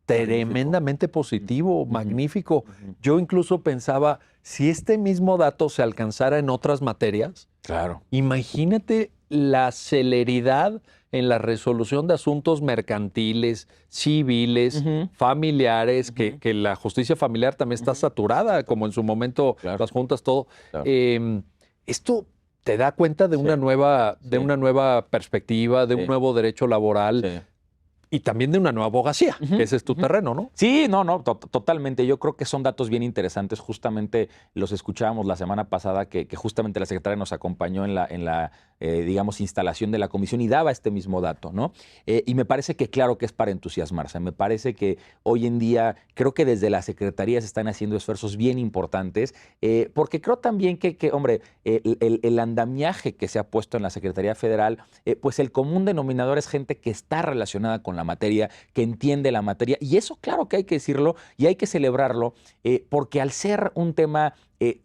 [SPEAKER 1] tremendamente positivo, magnífico. Yo incluso pensaba, si este mismo dato se alcanzara en otras materias,
[SPEAKER 2] claro,
[SPEAKER 1] imagínate la celeridad en la resolución de asuntos mercantiles, civiles, familiares, que la justicia familiar también está saturada, como en su momento las juntas, todo. Esto te da cuenta de una nueva perspectiva, de un nuevo derecho laboral. Y también de una nueva abogacía, que ese es tu terreno, ¿no?
[SPEAKER 2] Sí, no, totalmente. Yo creo que son datos bien interesantes. Justamente los escuchábamos la semana pasada, que justamente la secretaria nos acompañó en la digamos, instalación de la comisión y daba este mismo dato, ¿no? Y me parece que claro que es para entusiasmarse. Me parece que hoy en día, creo que desde la secretaría se están haciendo esfuerzos bien importantes, porque creo también que hombre, el andamiaje que se ha puesto en la Secretaría Federal, pues el común denominador es gente que está relacionada con la materia, que entiende la materia, y eso claro que hay que decirlo y hay que celebrarlo, porque al ser un tema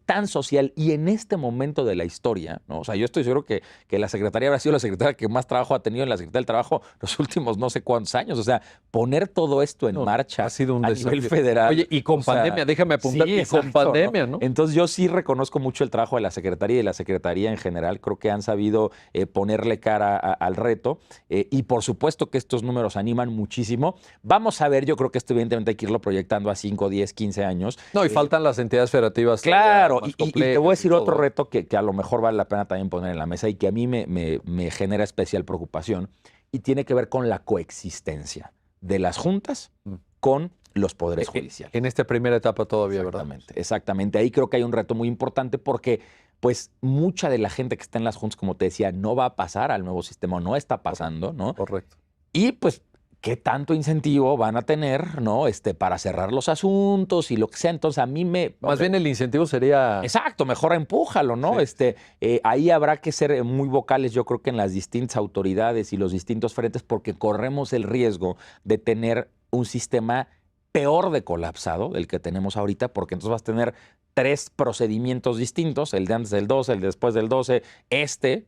[SPEAKER 2] tan social y en este momento de la historia, ¿no? O sea, yo estoy seguro que la secretaría habrá sido la secretaria que más trabajo ha tenido en la Secretaría del Trabajo los últimos no sé cuántos años. O sea, poner todo esto en marcha
[SPEAKER 1] ha sido un
[SPEAKER 2] a nivel federal.
[SPEAKER 1] Oye, y con pandemia, déjame apuntar, y con pandemia, ¿no?
[SPEAKER 2] Entonces yo sí reconozco mucho el trabajo de la secretaría y de la secretaría en general. Creo que han sabido ponerle cara al reto y por supuesto que estos números animan muchísimo. Vamos a ver, yo creo que esto evidentemente hay que irlo proyectando a 5, 10, 15 años.
[SPEAKER 1] No, y faltan las entidades federativas.
[SPEAKER 2] Claro, y te voy a decir otro reto que a lo mejor vale la pena también poner en la mesa y que a mí me genera especial preocupación y tiene que ver con la coexistencia de las juntas con los poderes judiciales.
[SPEAKER 1] En esta primera etapa todavía, ¿verdad?
[SPEAKER 2] Exactamente. Ahí creo que hay un reto muy importante porque pues mucha de la gente que está en las juntas, como te decía, no va a pasar al nuevo sistema, no está pasando, ¿no?
[SPEAKER 1] Correcto.
[SPEAKER 2] Y pues ¿qué tanto incentivo van a tener, ¿no? Para cerrar los asuntos y lo que sea? Entonces, a mí
[SPEAKER 1] Más bien el incentivo sería...
[SPEAKER 2] Exacto, mejor empújalo, ¿no? Sí. Ahí habrá que ser muy vocales, yo creo que en las distintas autoridades y los distintos frentes, porque corremos el riesgo de tener un sistema peor de colapsado del que tenemos ahorita, porque entonces vas a tener 3 procedimientos distintos, el de antes del 12, el de después del 12,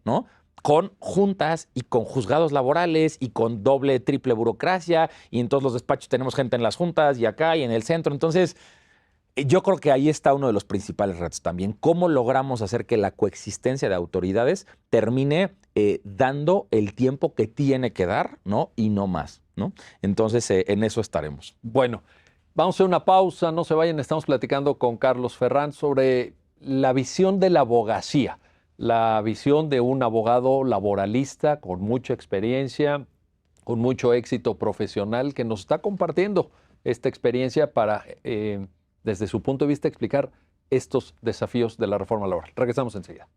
[SPEAKER 2] ¿no? Con juntas y con juzgados laborales y con doble, triple burocracia, y en todos los despachos tenemos gente en las juntas y acá y en el centro. Entonces, yo creo que ahí está uno de los principales retos también. ¿Cómo logramos hacer que la coexistencia de autoridades termine dando el tiempo que tiene que dar, ¿no? Y no más, ¿no? Entonces, en eso estaremos.
[SPEAKER 1] Bueno, vamos a hacer una pausa, no se vayan, estamos platicando con Carlos Ferrán sobre la visión de la abogacía. La visión de un abogado laboralista con mucha experiencia, con mucho éxito profesional, que nos está compartiendo esta experiencia para, desde su punto de vista, explicar estos desafíos de la reforma laboral. Regresamos enseguida.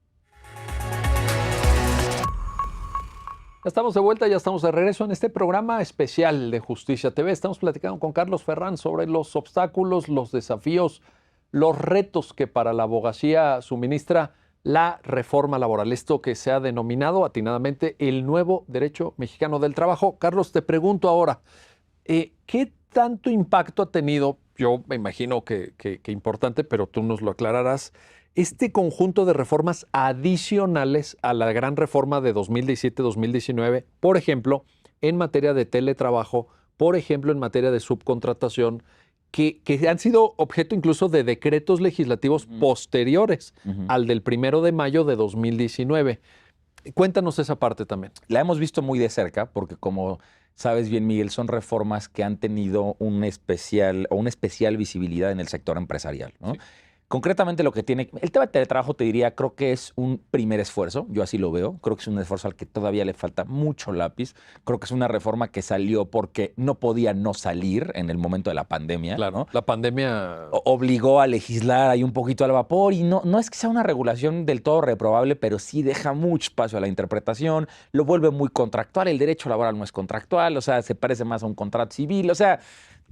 [SPEAKER 1] Ya estamos de vuelta, ya estamos de regreso en este programa especial de Justicia TV. Estamos platicando con Carlos Ferrán sobre los obstáculos, los desafíos, los retos que para la abogacía suministra la reforma laboral. Esto que se ha denominado atinadamente el nuevo derecho mexicano del trabajo. Carlos, te pregunto ahora, ¿qué tanto impacto ha tenido? Yo me imagino que importante, pero tú nos lo aclararás. Este conjunto de reformas adicionales a la gran reforma de 2017-2019, por ejemplo, en materia de teletrabajo, por ejemplo, en materia de subcontratación, que han sido objeto incluso de decretos legislativos posteriores al del 1 de mayo de 2019. Cuéntanos esa parte también.
[SPEAKER 2] La hemos visto muy de cerca porque, como sabes bien, Miguel, son reformas que han tenido una especial visibilidad en el sector empresarial, ¿no? Sí. Concretamente lo que tiene... El tema de teletrabajo, te diría, creo que es un primer esfuerzo, yo así lo veo, creo que es un esfuerzo al que todavía le falta mucho lápiz, creo que es una reforma que salió porque no podía no salir en el momento de la pandemia.
[SPEAKER 1] Claro,
[SPEAKER 2] ¿no?
[SPEAKER 1] La pandemia...
[SPEAKER 2] Obligó a legislar ahí un poquito al vapor y no es que sea una regulación del todo reprobable, pero sí deja mucho espacio a la interpretación, lo vuelve muy contractual, el derecho laboral no es contractual, o sea, se parece más a un contrato civil, o sea...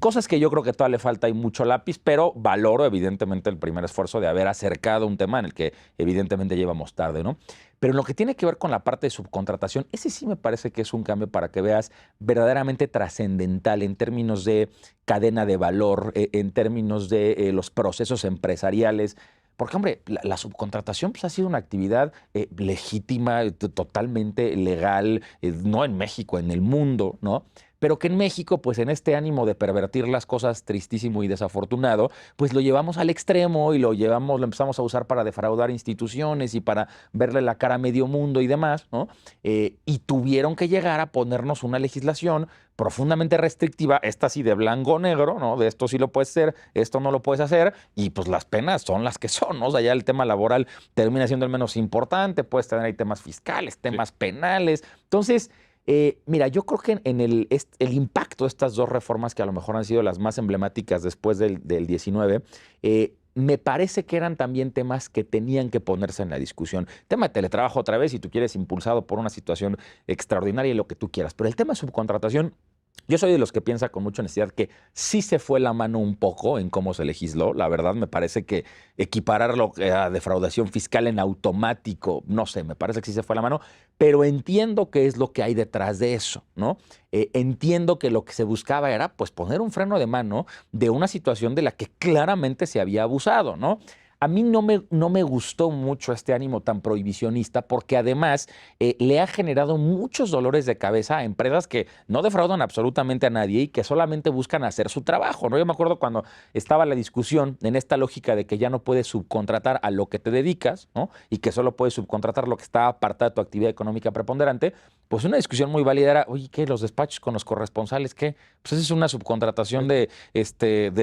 [SPEAKER 2] Cosas que yo creo que todavía le falta y mucho lápiz, pero valoro evidentemente el primer esfuerzo de haber acercado un tema en el que evidentemente llevamos tarde, ¿no? Pero en lo que tiene que ver con la parte de subcontratación, ese sí me parece que es un cambio para que veas verdaderamente trascendental en términos de cadena de valor, en términos de los procesos empresariales. Porque, hombre, la subcontratación pues, ha sido una actividad legítima, totalmente legal, no en México, en el mundo, ¿no? Pero que en México, pues en este ánimo de pervertir las cosas tristísimo y desafortunado, pues lo llevamos al extremo y lo empezamos a usar para defraudar instituciones y para verle la cara a medio mundo y demás, ¿no? Y tuvieron que llegar a ponernos una legislación profundamente restrictiva, esta sí de blanco o negro, ¿no? De esto sí lo puedes hacer, esto no lo puedes hacer, y pues las penas son las que son, ¿no? O sea, ya el tema laboral termina siendo el menos importante, puedes tener ahí temas fiscales, temas penales. Entonces, mira, yo creo que en el impacto de estas dos reformas, que a lo mejor han sido las más emblemáticas después del 19, me parece que eran también temas que tenían que ponerse en la discusión. Tema de teletrabajo otra vez, si tú quieres, impulsado por una situación extraordinaria y lo que tú quieras. Pero el tema de subcontratación, yo soy de los que piensa con mucha honestidad que sí se fue la mano un poco en cómo se legisló. La verdad, me parece que equipararlo a defraudación fiscal en automático, no sé, me parece que sí se fue la mano, pero entiendo qué es lo que hay detrás de eso, ¿no? Entiendo que lo que se buscaba era pues poner un freno de mano de una situación de la que claramente se había abusado, ¿no? A mí no me gustó mucho este ánimo tan prohibicionista porque además le ha generado muchos dolores de cabeza a empresas que no defraudan absolutamente a nadie y que solamente buscan hacer su trabajo, ¿no? Yo me acuerdo cuando estaba la discusión en esta lógica de que ya no puedes subcontratar a lo que te dedicas, ¿no? Y que solo puedes subcontratar lo que está apartado de tu actividad económica preponderante, pues una discusión muy válida era, oye, ¿qué? ¿Los despachos con los corresponsales qué? Pues esa es una subcontratación de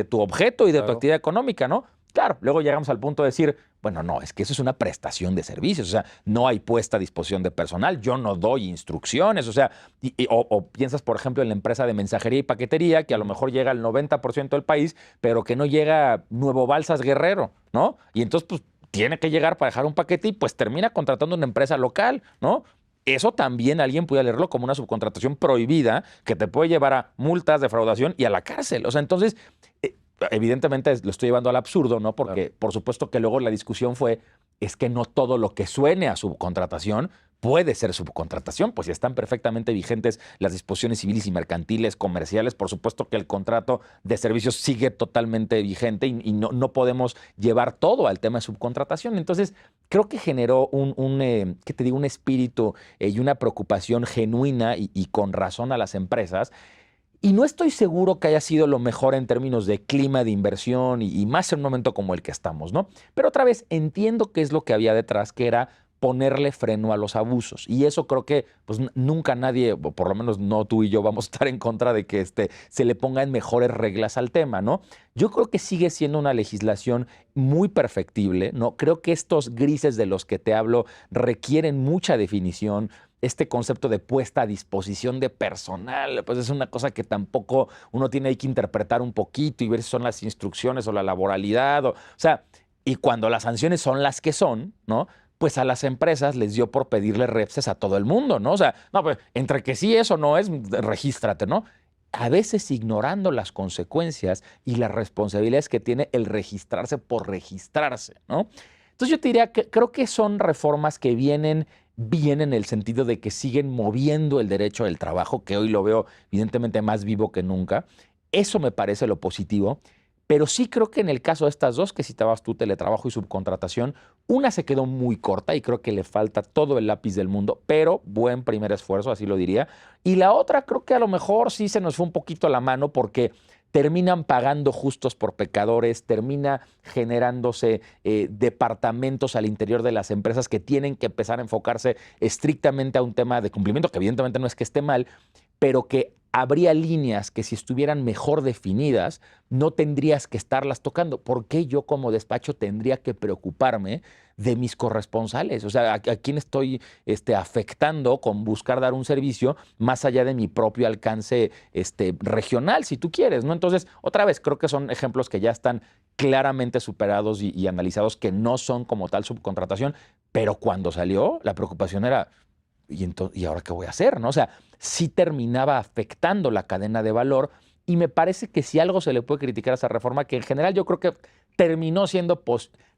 [SPEAKER 2] tu objeto y de tu actividad económica, ¿no? Claro, luego llegamos al punto de decir, bueno, no, es que eso es una prestación de servicios, o sea, no hay puesta a disposición de personal, yo no doy instrucciones, o sea, o piensas, por ejemplo, en la empresa de mensajería y paquetería, que a lo mejor llega al 90% del país, pero que no llega Nuevo Balsas Guerrero, ¿no? Y entonces, pues, tiene que llegar para dejar un paquete y pues termina contratando una empresa local, ¿no? Eso también alguien puede leerlo como una subcontratación prohibida que te puede llevar a multas, defraudación y a la cárcel. O sea, entonces, evidentemente lo estoy llevando al absurdo, ¿no? Porque por supuesto que luego la discusión fue, es que no todo lo que suene a subcontratación puede ser subcontratación, pues si están perfectamente vigentes las disposiciones civiles y mercantiles, comerciales, por supuesto que el contrato de servicios sigue totalmente vigente y no podemos llevar todo al tema de subcontratación. Entonces, creo que generó ¿qué te digo? Un espíritu y una preocupación genuina y con razón a las empresas. Y no estoy seguro que haya sido lo mejor en términos de clima de inversión y más en un momento como el que estamos, ¿no? Pero otra vez, entiendo qué es lo que había detrás, que era ponerle freno a los abusos. Y eso creo que pues, nunca nadie, o por lo menos no tú y yo, vamos a estar en contra de que se le pongan mejores reglas al tema, ¿no? Yo creo que sigue siendo una legislación muy perfectible, ¿no? Creo que estos grises de los que te hablo requieren mucha definición. Este concepto de puesta a disposición de personal, pues es una cosa que tampoco uno tiene que interpretar un poquito y ver si son las instrucciones o la laboralidad. O sea, Y cuando las sanciones son las que son, ¿no? Pues a las empresas les dio por pedirle repses a todo el mundo, ¿no? O sea, no, pues entre que sí es o no es, regístrate, ¿no? A veces ignorando las consecuencias y las responsabilidades que tiene el registrarse por registrarse, ¿no? Entonces yo te diría que creo que son reformas que vienen bien en el sentido de que siguen moviendo el derecho del trabajo, que hoy lo veo evidentemente más vivo que nunca. Eso me parece lo positivo. Pero sí creo que en el caso de estas dos que citabas tú, teletrabajo y subcontratación, una se quedó muy corta y creo que le falta todo el lápiz del mundo, pero buen primer esfuerzo, así lo diría. Y la otra creo que a lo mejor sí se nos fue un poquito la mano porque terminan pagando justos por pecadores, termina generándose departamentos al interior de las empresas que tienen que empezar a enfocarse estrictamente a un tema de cumplimiento, que evidentemente no es que esté mal, pero que habría líneas que si estuvieran mejor definidas, no tendrías que estarlas tocando. ¿Por qué yo como despacho tendría que preocuparme de mis corresponsales? O sea, ¿a quién estoy afectando con buscar dar un servicio más allá de mi propio alcance regional, si tú quieres, ¿no? Entonces, otra vez, creo que son ejemplos que ya están claramente superados y analizados, que no son como tal subcontratación, pero cuando salió, la preocupación era, ¿y ahora qué voy a hacer? ¿No? O sea, sí terminaba afectando la cadena de valor y me parece que si algo se le puede criticar a esa reforma, que en general yo creo que terminó siendo,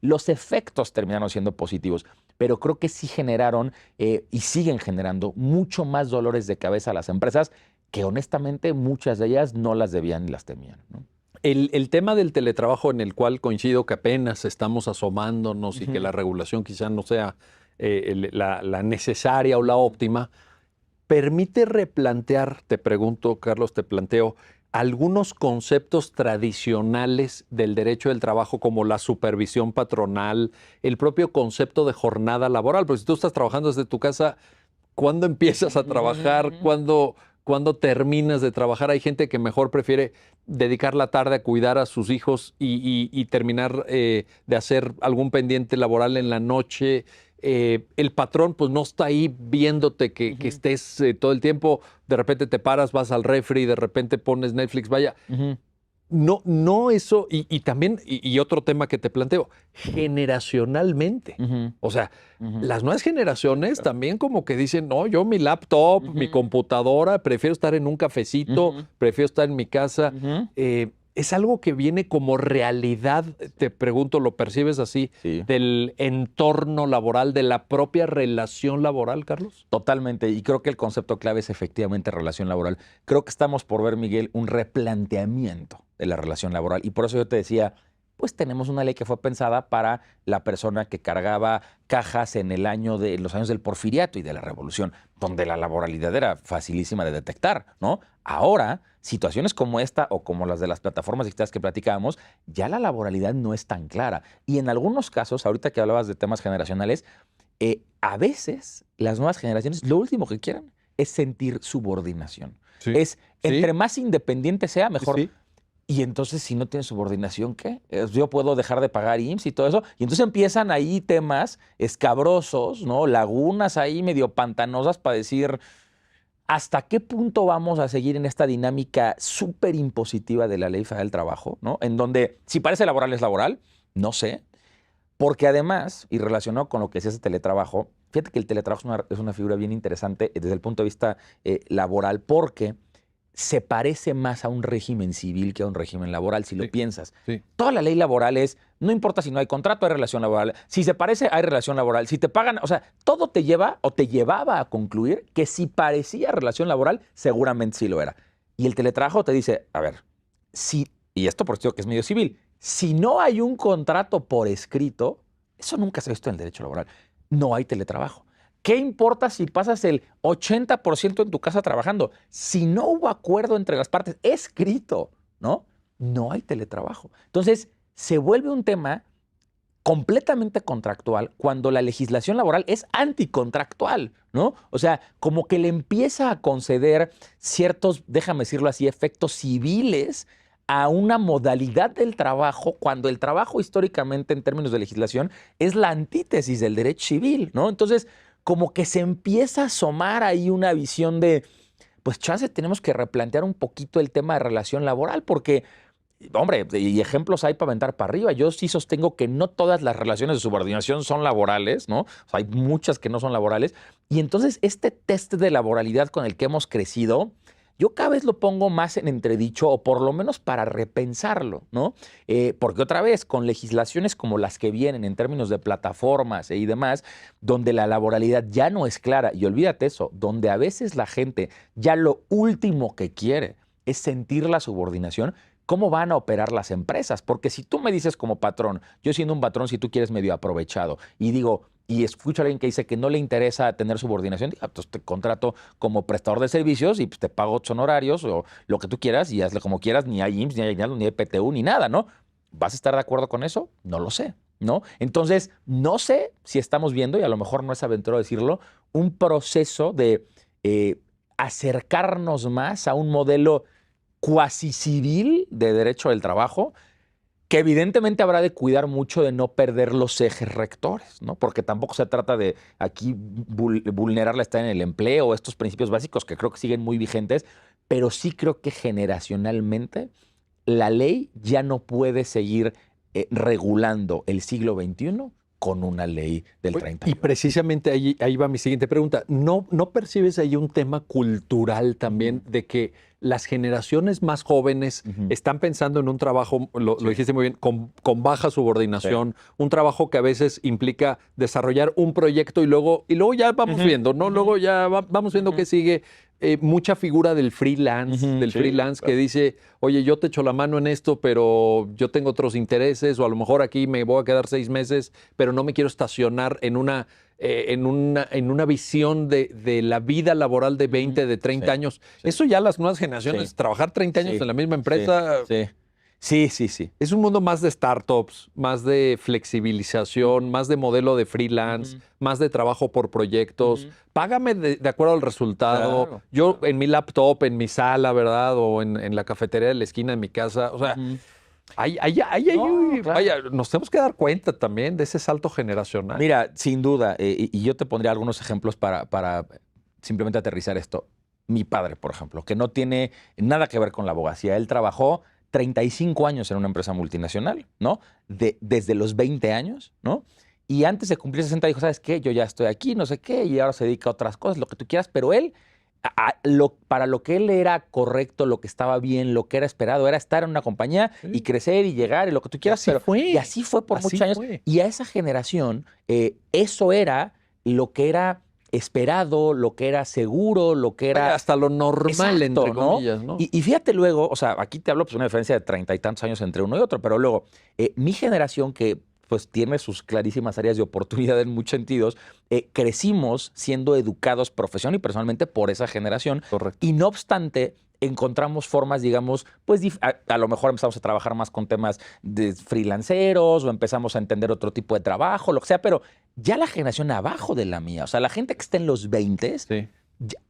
[SPEAKER 2] los efectos terminaron siendo positivos, pero creo que sí generaron y siguen generando mucho más dolores de cabeza a las empresas que honestamente muchas de ellas no las debían ni las temían, ¿no?
[SPEAKER 1] El tema del teletrabajo, en el cual coincido que apenas estamos asomándonos y que la regulación quizá no sea la necesaria o la óptima, permite replantear, te pregunto, Carlos, te planteo, algunos conceptos tradicionales del derecho del trabajo, como la supervisión patronal, el propio concepto de jornada laboral. Porque si tú estás trabajando desde tu casa, ¿cuándo empiezas a trabajar? ¿Cuándo terminas de trabajar? Hay gente que mejor prefiere dedicar la tarde a cuidar a sus hijos y terminar de hacer algún pendiente laboral en la noche. El patrón pues no está ahí viéndote que estés todo el tiempo. De repente te paras, vas al refri, de repente pones Netflix, vaya. No eso, y también, y otro tema que te planteo, generacionalmente. O sea, las nuevas generaciones también como que dicen, no, yo mi laptop, mi computadora, prefiero estar en un cafecito, prefiero estar en mi casa. Es algo que viene como realidad, te pregunto, ¿lo percibes así? Sí. Del entorno laboral, de la propia relación laboral, Carlos.
[SPEAKER 2] Totalmente, y creo que el concepto clave es efectivamente relación laboral. Creo que estamos por ver, Miguel, un replanteamiento de la relación laboral, y por eso yo te decía, pues tenemos una ley que fue pensada para la persona que cargaba cajas en los años del Porfiriato y de la Revolución, donde la laboralidad era facilísima de detectar, ¿no? Ahora, situaciones como esta o como las de las plataformas digitales que platicábamos, ya la laboralidad no es tan clara. Y en algunos casos, ahorita que hablabas de temas generacionales, a veces las nuevas generaciones lo último que quieren es sentir subordinación. Sí, entre más independiente sea, mejor. Sí. Y entonces, si no tiene subordinación, ¿qué? Yo puedo dejar de pagar IMSS y todo eso. Y entonces empiezan ahí temas escabrosos, ¿no? Lagunas ahí medio pantanosas para decir, ¿hasta qué punto vamos a seguir en esta dinámica súper impositiva de la Ley Federal del Trabajo, ¿no? En donde, si parece laboral, es laboral, no sé. Porque además, y relacionado con lo que decías de teletrabajo, fíjate que el teletrabajo es una figura bien interesante desde el punto de vista laboral, porque se parece más a un régimen civil que a un régimen laboral, si lo piensas. Sí. Toda la ley laboral es, no importa si no hay contrato, hay relación laboral. Si se parece, hay relación laboral. Si te pagan, o sea, todo te lleva o te llevaba a concluir que si parecía relación laboral, seguramente sí lo era. Y el teletrabajo te dice, a ver, y esto por cierto que es medio civil, si no hay un contrato por escrito, eso nunca se ha visto en el derecho laboral, no hay teletrabajo. ¿Qué importa si pasas el 80% en tu casa trabajando? Si no hubo acuerdo entre las partes escrito, ¿no? No hay teletrabajo. Entonces, se vuelve un tema completamente contractual cuando la legislación laboral es anticontractual, ¿no? O sea, como que le empieza a conceder ciertos, déjame decirlo así, efectos civiles a una modalidad del trabajo, cuando el trabajo históricamente en términos de legislación es la antítesis del derecho civil, ¿no? Entonces, como que se empieza a asomar ahí una visión de, pues chance tenemos que replantear un poquito el tema de relación laboral, porque Hombre, y ejemplos hay para aventar para arriba. Yo sí sostengo que no todas las relaciones de subordinación son laborales, ¿no? O sea, hay muchas que no son laborales. Y entonces este test de laboralidad con el que hemos crecido, yo cada vez lo pongo más en entredicho, o por lo menos para repensarlo, ¿no? Porque otra vez, con legislaciones como las que vienen en términos de plataformas y demás, donde la laboralidad ya no es clara, y olvídate eso, donde a veces la gente ya lo último que quiere es sentir la subordinación. ¿Cómo van a operar las empresas? Porque si tú me dices como patrón, yo siendo un patrón, si tú quieres medio aprovechado, y digo, y escucho a alguien que dice que no le interesa tener subordinación, digo, pues te contrato como prestador de servicios y pues te pago tus honorarios o lo que tú quieras y hazle como quieras, ni hay IMSS, ni hay aguinaldo, ni hay PTU, ni nada, ¿no? ¿Vas a estar de acuerdo con eso? No lo sé, ¿no? Entonces, no sé si estamos viendo, y a lo mejor no es aventurero decirlo, un proceso de acercarnos más a un modelo cuasi civil de derecho del trabajo, que evidentemente habrá de cuidar mucho de no perder los ejes rectores, ¿no? Porque tampoco se trata de aquí vulnerar la estabilidad en el empleo, estos principios básicos que creo que siguen muy vigentes, pero sí creo que generacionalmente la ley ya no puede seguir regulando el siglo XXI con una ley del 30.
[SPEAKER 1] Y precisamente ahí va mi siguiente pregunta. ¿No percibes ahí un tema cultural también de que las generaciones más jóvenes están pensando en un trabajo, lo dijiste muy bien, con baja subordinación, un trabajo que a veces implica desarrollar un proyecto y luego ya vamos viendo, ¿no? Luego ya vamos viendo qué sigue. Mucha figura del freelance, que dice, oye, yo te echo la mano en esto, pero yo tengo otros intereses, o a lo mejor aquí me voy a quedar 6 meses, pero no me quiero estacionar en una visión de la vida laboral de 20, de 30 años. Eso ya las nuevas generaciones, trabajar 30 años en la misma empresa.
[SPEAKER 2] Sí.
[SPEAKER 1] Es un mundo más de startups, más de flexibilización, más de modelo de freelance, más de trabajo por proyectos. Págame de acuerdo al resultado.
[SPEAKER 2] Claro,
[SPEAKER 1] Yo en mi laptop, en mi sala, ¿verdad? O en la cafetería de la esquina de mi casa. O sea, vaya, nos tenemos que dar cuenta también de ese salto generacional.
[SPEAKER 2] Mira, sin duda, y yo te pondría algunos ejemplos para simplemente aterrizar esto. Mi padre, por ejemplo, que no tiene nada que ver con la abogacía. Él trabajó 35 años en una empresa multinacional, ¿no? Desde los 20 años, ¿no? Y antes de cumplir 60 dijo, ¿sabes qué? Yo ya estoy aquí, no sé qué, y ahora se dedica a otras cosas, lo que tú quieras, pero él, para lo que él era correcto, lo que estaba bien, lo que era esperado, era estar en una compañía y crecer y llegar y lo que tú quieras. Y así fue por muchos años. Y a esa generación, eso era lo que era esperado, lo que era seguro, lo que era...
[SPEAKER 1] hasta lo normal, exacto, entre comillas, ¿no?
[SPEAKER 2] Y fíjate luego, o sea, aquí te hablo pues una diferencia de 30 y tantos años entre uno y otro, pero luego, mi generación que pues tiene sus clarísimas áreas de oportunidad en muchos sentidos, crecimos siendo educados profesional y personalmente por esa generación.
[SPEAKER 1] Correcto.
[SPEAKER 2] Y no obstante, encontramos formas, digamos, pues a lo mejor empezamos a trabajar más con temas de freelanceros o empezamos a entender otro tipo de trabajo, lo que sea, pero ya la generación abajo de la mía, o sea, la gente que está en los 20,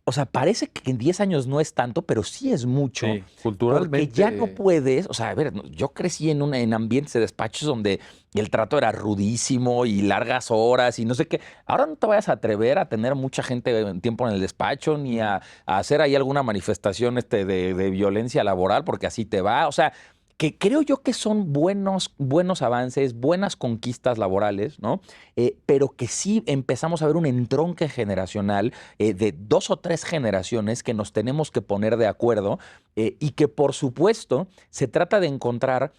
[SPEAKER 2] o sea, parece que en 10 años no es tanto, pero sí es mucho.
[SPEAKER 1] Sí, culturalmente.
[SPEAKER 2] Porque ya no puedes, o sea, a ver, yo crecí en ambientes de despachos donde el trato era rudísimo y largas horas y no sé qué. Ahora no te vayas a atrever a tener mucha gente en tiempo en el despacho ni a hacer ahí alguna manifestación de violencia laboral porque así te va. O sea, que creo yo que son buenos avances, buenas conquistas laborales, ¿no? Pero que sí empezamos a ver un entronque generacional de 2 o 3 generaciones que nos tenemos que poner de acuerdo y que, por supuesto, se trata de encontrar,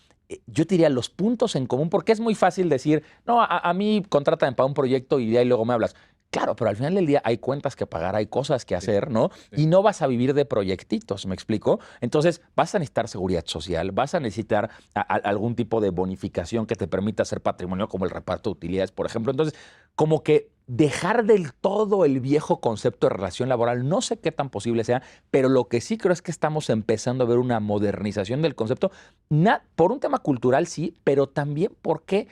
[SPEAKER 2] yo diría, los puntos en común, porque es muy fácil decir, no, a mí contrátame para un proyecto y de ahí luego me hablas. Claro, pero al final del día hay cuentas que pagar, hay cosas que hacer, ¿no? Y no vas a vivir de proyectitos, ¿me explico? Entonces vas a necesitar seguridad social, vas a necesitar algún tipo de bonificación que te permita hacer patrimonio, como el reparto de utilidades, por ejemplo. Entonces, como que dejar del todo el viejo concepto de relación laboral, no sé qué tan posible sea, pero lo que sí creo es que estamos empezando a ver una modernización del concepto, por un tema cultural, sí, pero también porque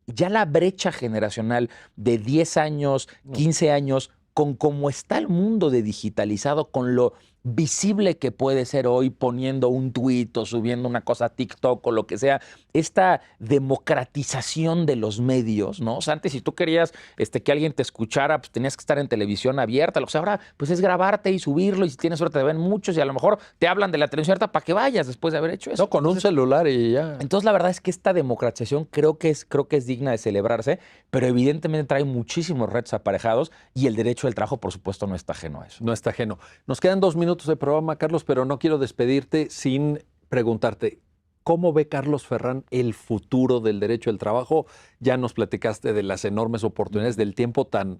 [SPEAKER 2] ya la brecha generacional de 10 años, 15 años, con cómo está el mundo de digitalizado, con lo visible que puede ser hoy poniendo un tuit o subiendo una cosa a TikTok o lo que sea, esta democratización de los medios, ¿no? O sea, antes si tú querías que alguien te escuchara, pues tenías que estar en televisión abierta, lo que sea, ahora pues es grabarte y subirlo y si tienes suerte te ven muchos y a lo mejor te hablan de la televisión abierta para que vayas después de haber hecho eso.
[SPEAKER 1] No, con un celular y ya.
[SPEAKER 2] Entonces la verdad es que esta democratización creo que es digna de celebrarse, pero evidentemente trae muchísimos retos aparejados y el derecho del trabajo, por supuesto, no está ajeno a eso.
[SPEAKER 1] No está ajeno. Nos quedan 2 minutos de programa, Carlos, pero no quiero despedirte sin preguntarte, ¿cómo ve Carlos Ferrán el futuro del derecho del trabajo? Ya nos platicaste de las enormes oportunidades, del tiempo tan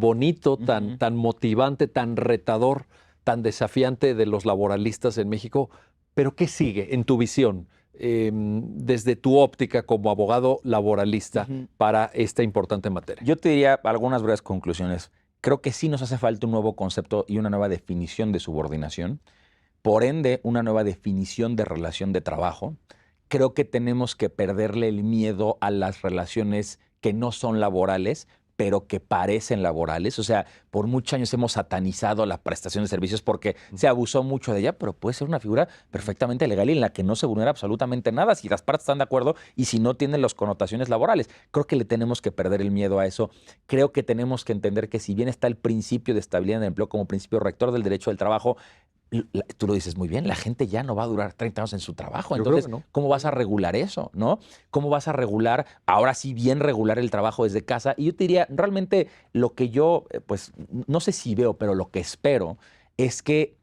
[SPEAKER 1] bonito, tan motivante, tan retador, tan desafiante de los laboralistas en México. Pero ¿qué sigue en tu visión, desde tu óptica como abogado laboralista para esta importante materia?
[SPEAKER 2] Yo te diría algunas breves conclusiones. Creo que sí nos hace falta un nuevo concepto y una nueva definición de subordinación. Por ende, una nueva definición de relación de trabajo. Creo que tenemos que perderle el miedo a las relaciones que no son laborales, pero que parecen laborales. O sea, por muchos años hemos satanizado la prestación de servicios porque se abusó mucho de ella, pero puede ser una figura perfectamente legal y en la que no se vulnera absolutamente nada si las partes están de acuerdo y si no tienen las connotaciones laborales. Creo que le tenemos que perder el miedo a eso. Creo que tenemos que entender que si bien está el principio de estabilidad en el empleo como principio rector del derecho del trabajo, tú lo dices muy bien, la gente ya no va a durar 30 años en su trabajo. Entonces, no. ¿Cómo vas a regular eso? ¿No? ¿Cómo vas a regular, ahora sí bien regular el trabajo desde casa? Y yo te diría, realmente lo que yo, pues, no sé si veo, pero lo que espero es que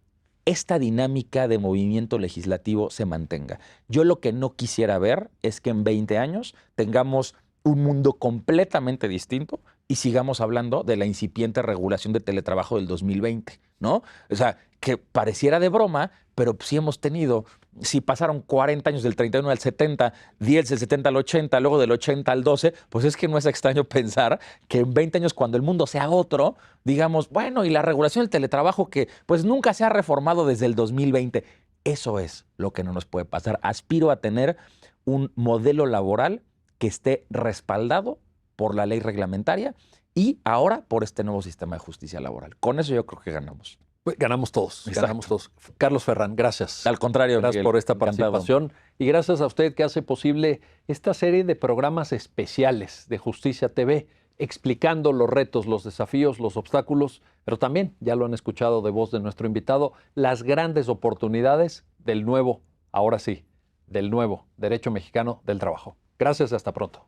[SPEAKER 2] esta dinámica de movimiento legislativo se mantenga. Yo lo que no quisiera ver es que en 20 años tengamos un mundo completamente distinto y sigamos hablando de la incipiente regulación de teletrabajo del 2020, ¿no? O sea, que pareciera de broma, pero sí hemos tenido, si pasaron 40 años del 31 al 70, 10 del 70 al 80, luego del 80 al 12, pues es que no es extraño pensar que en 20 años, cuando el mundo sea otro, digamos, bueno, y la regulación del teletrabajo que pues nunca se ha reformado desde el 2020, eso es lo que no nos puede pasar. Aspiro a tener un modelo laboral que esté respaldado por la ley reglamentaria y ahora por este nuevo sistema de justicia laboral. Con eso yo creo que ganamos.
[SPEAKER 1] Ganamos todos,
[SPEAKER 2] Exacto.
[SPEAKER 1] ganamos todos. Carlos Ferrán, gracias.
[SPEAKER 2] Al contrario,
[SPEAKER 1] gracias
[SPEAKER 2] Miguel,
[SPEAKER 1] por esta
[SPEAKER 2] encantado.
[SPEAKER 1] participación y gracias a usted que hace posible esta serie de programas especiales de Justicia TV, explicando los retos, los desafíos, los obstáculos, pero también, ya lo han escuchado de voz de nuestro invitado, las grandes oportunidades del nuevo, ahora sí, del nuevo derecho mexicano del trabajo. Gracias, hasta pronto.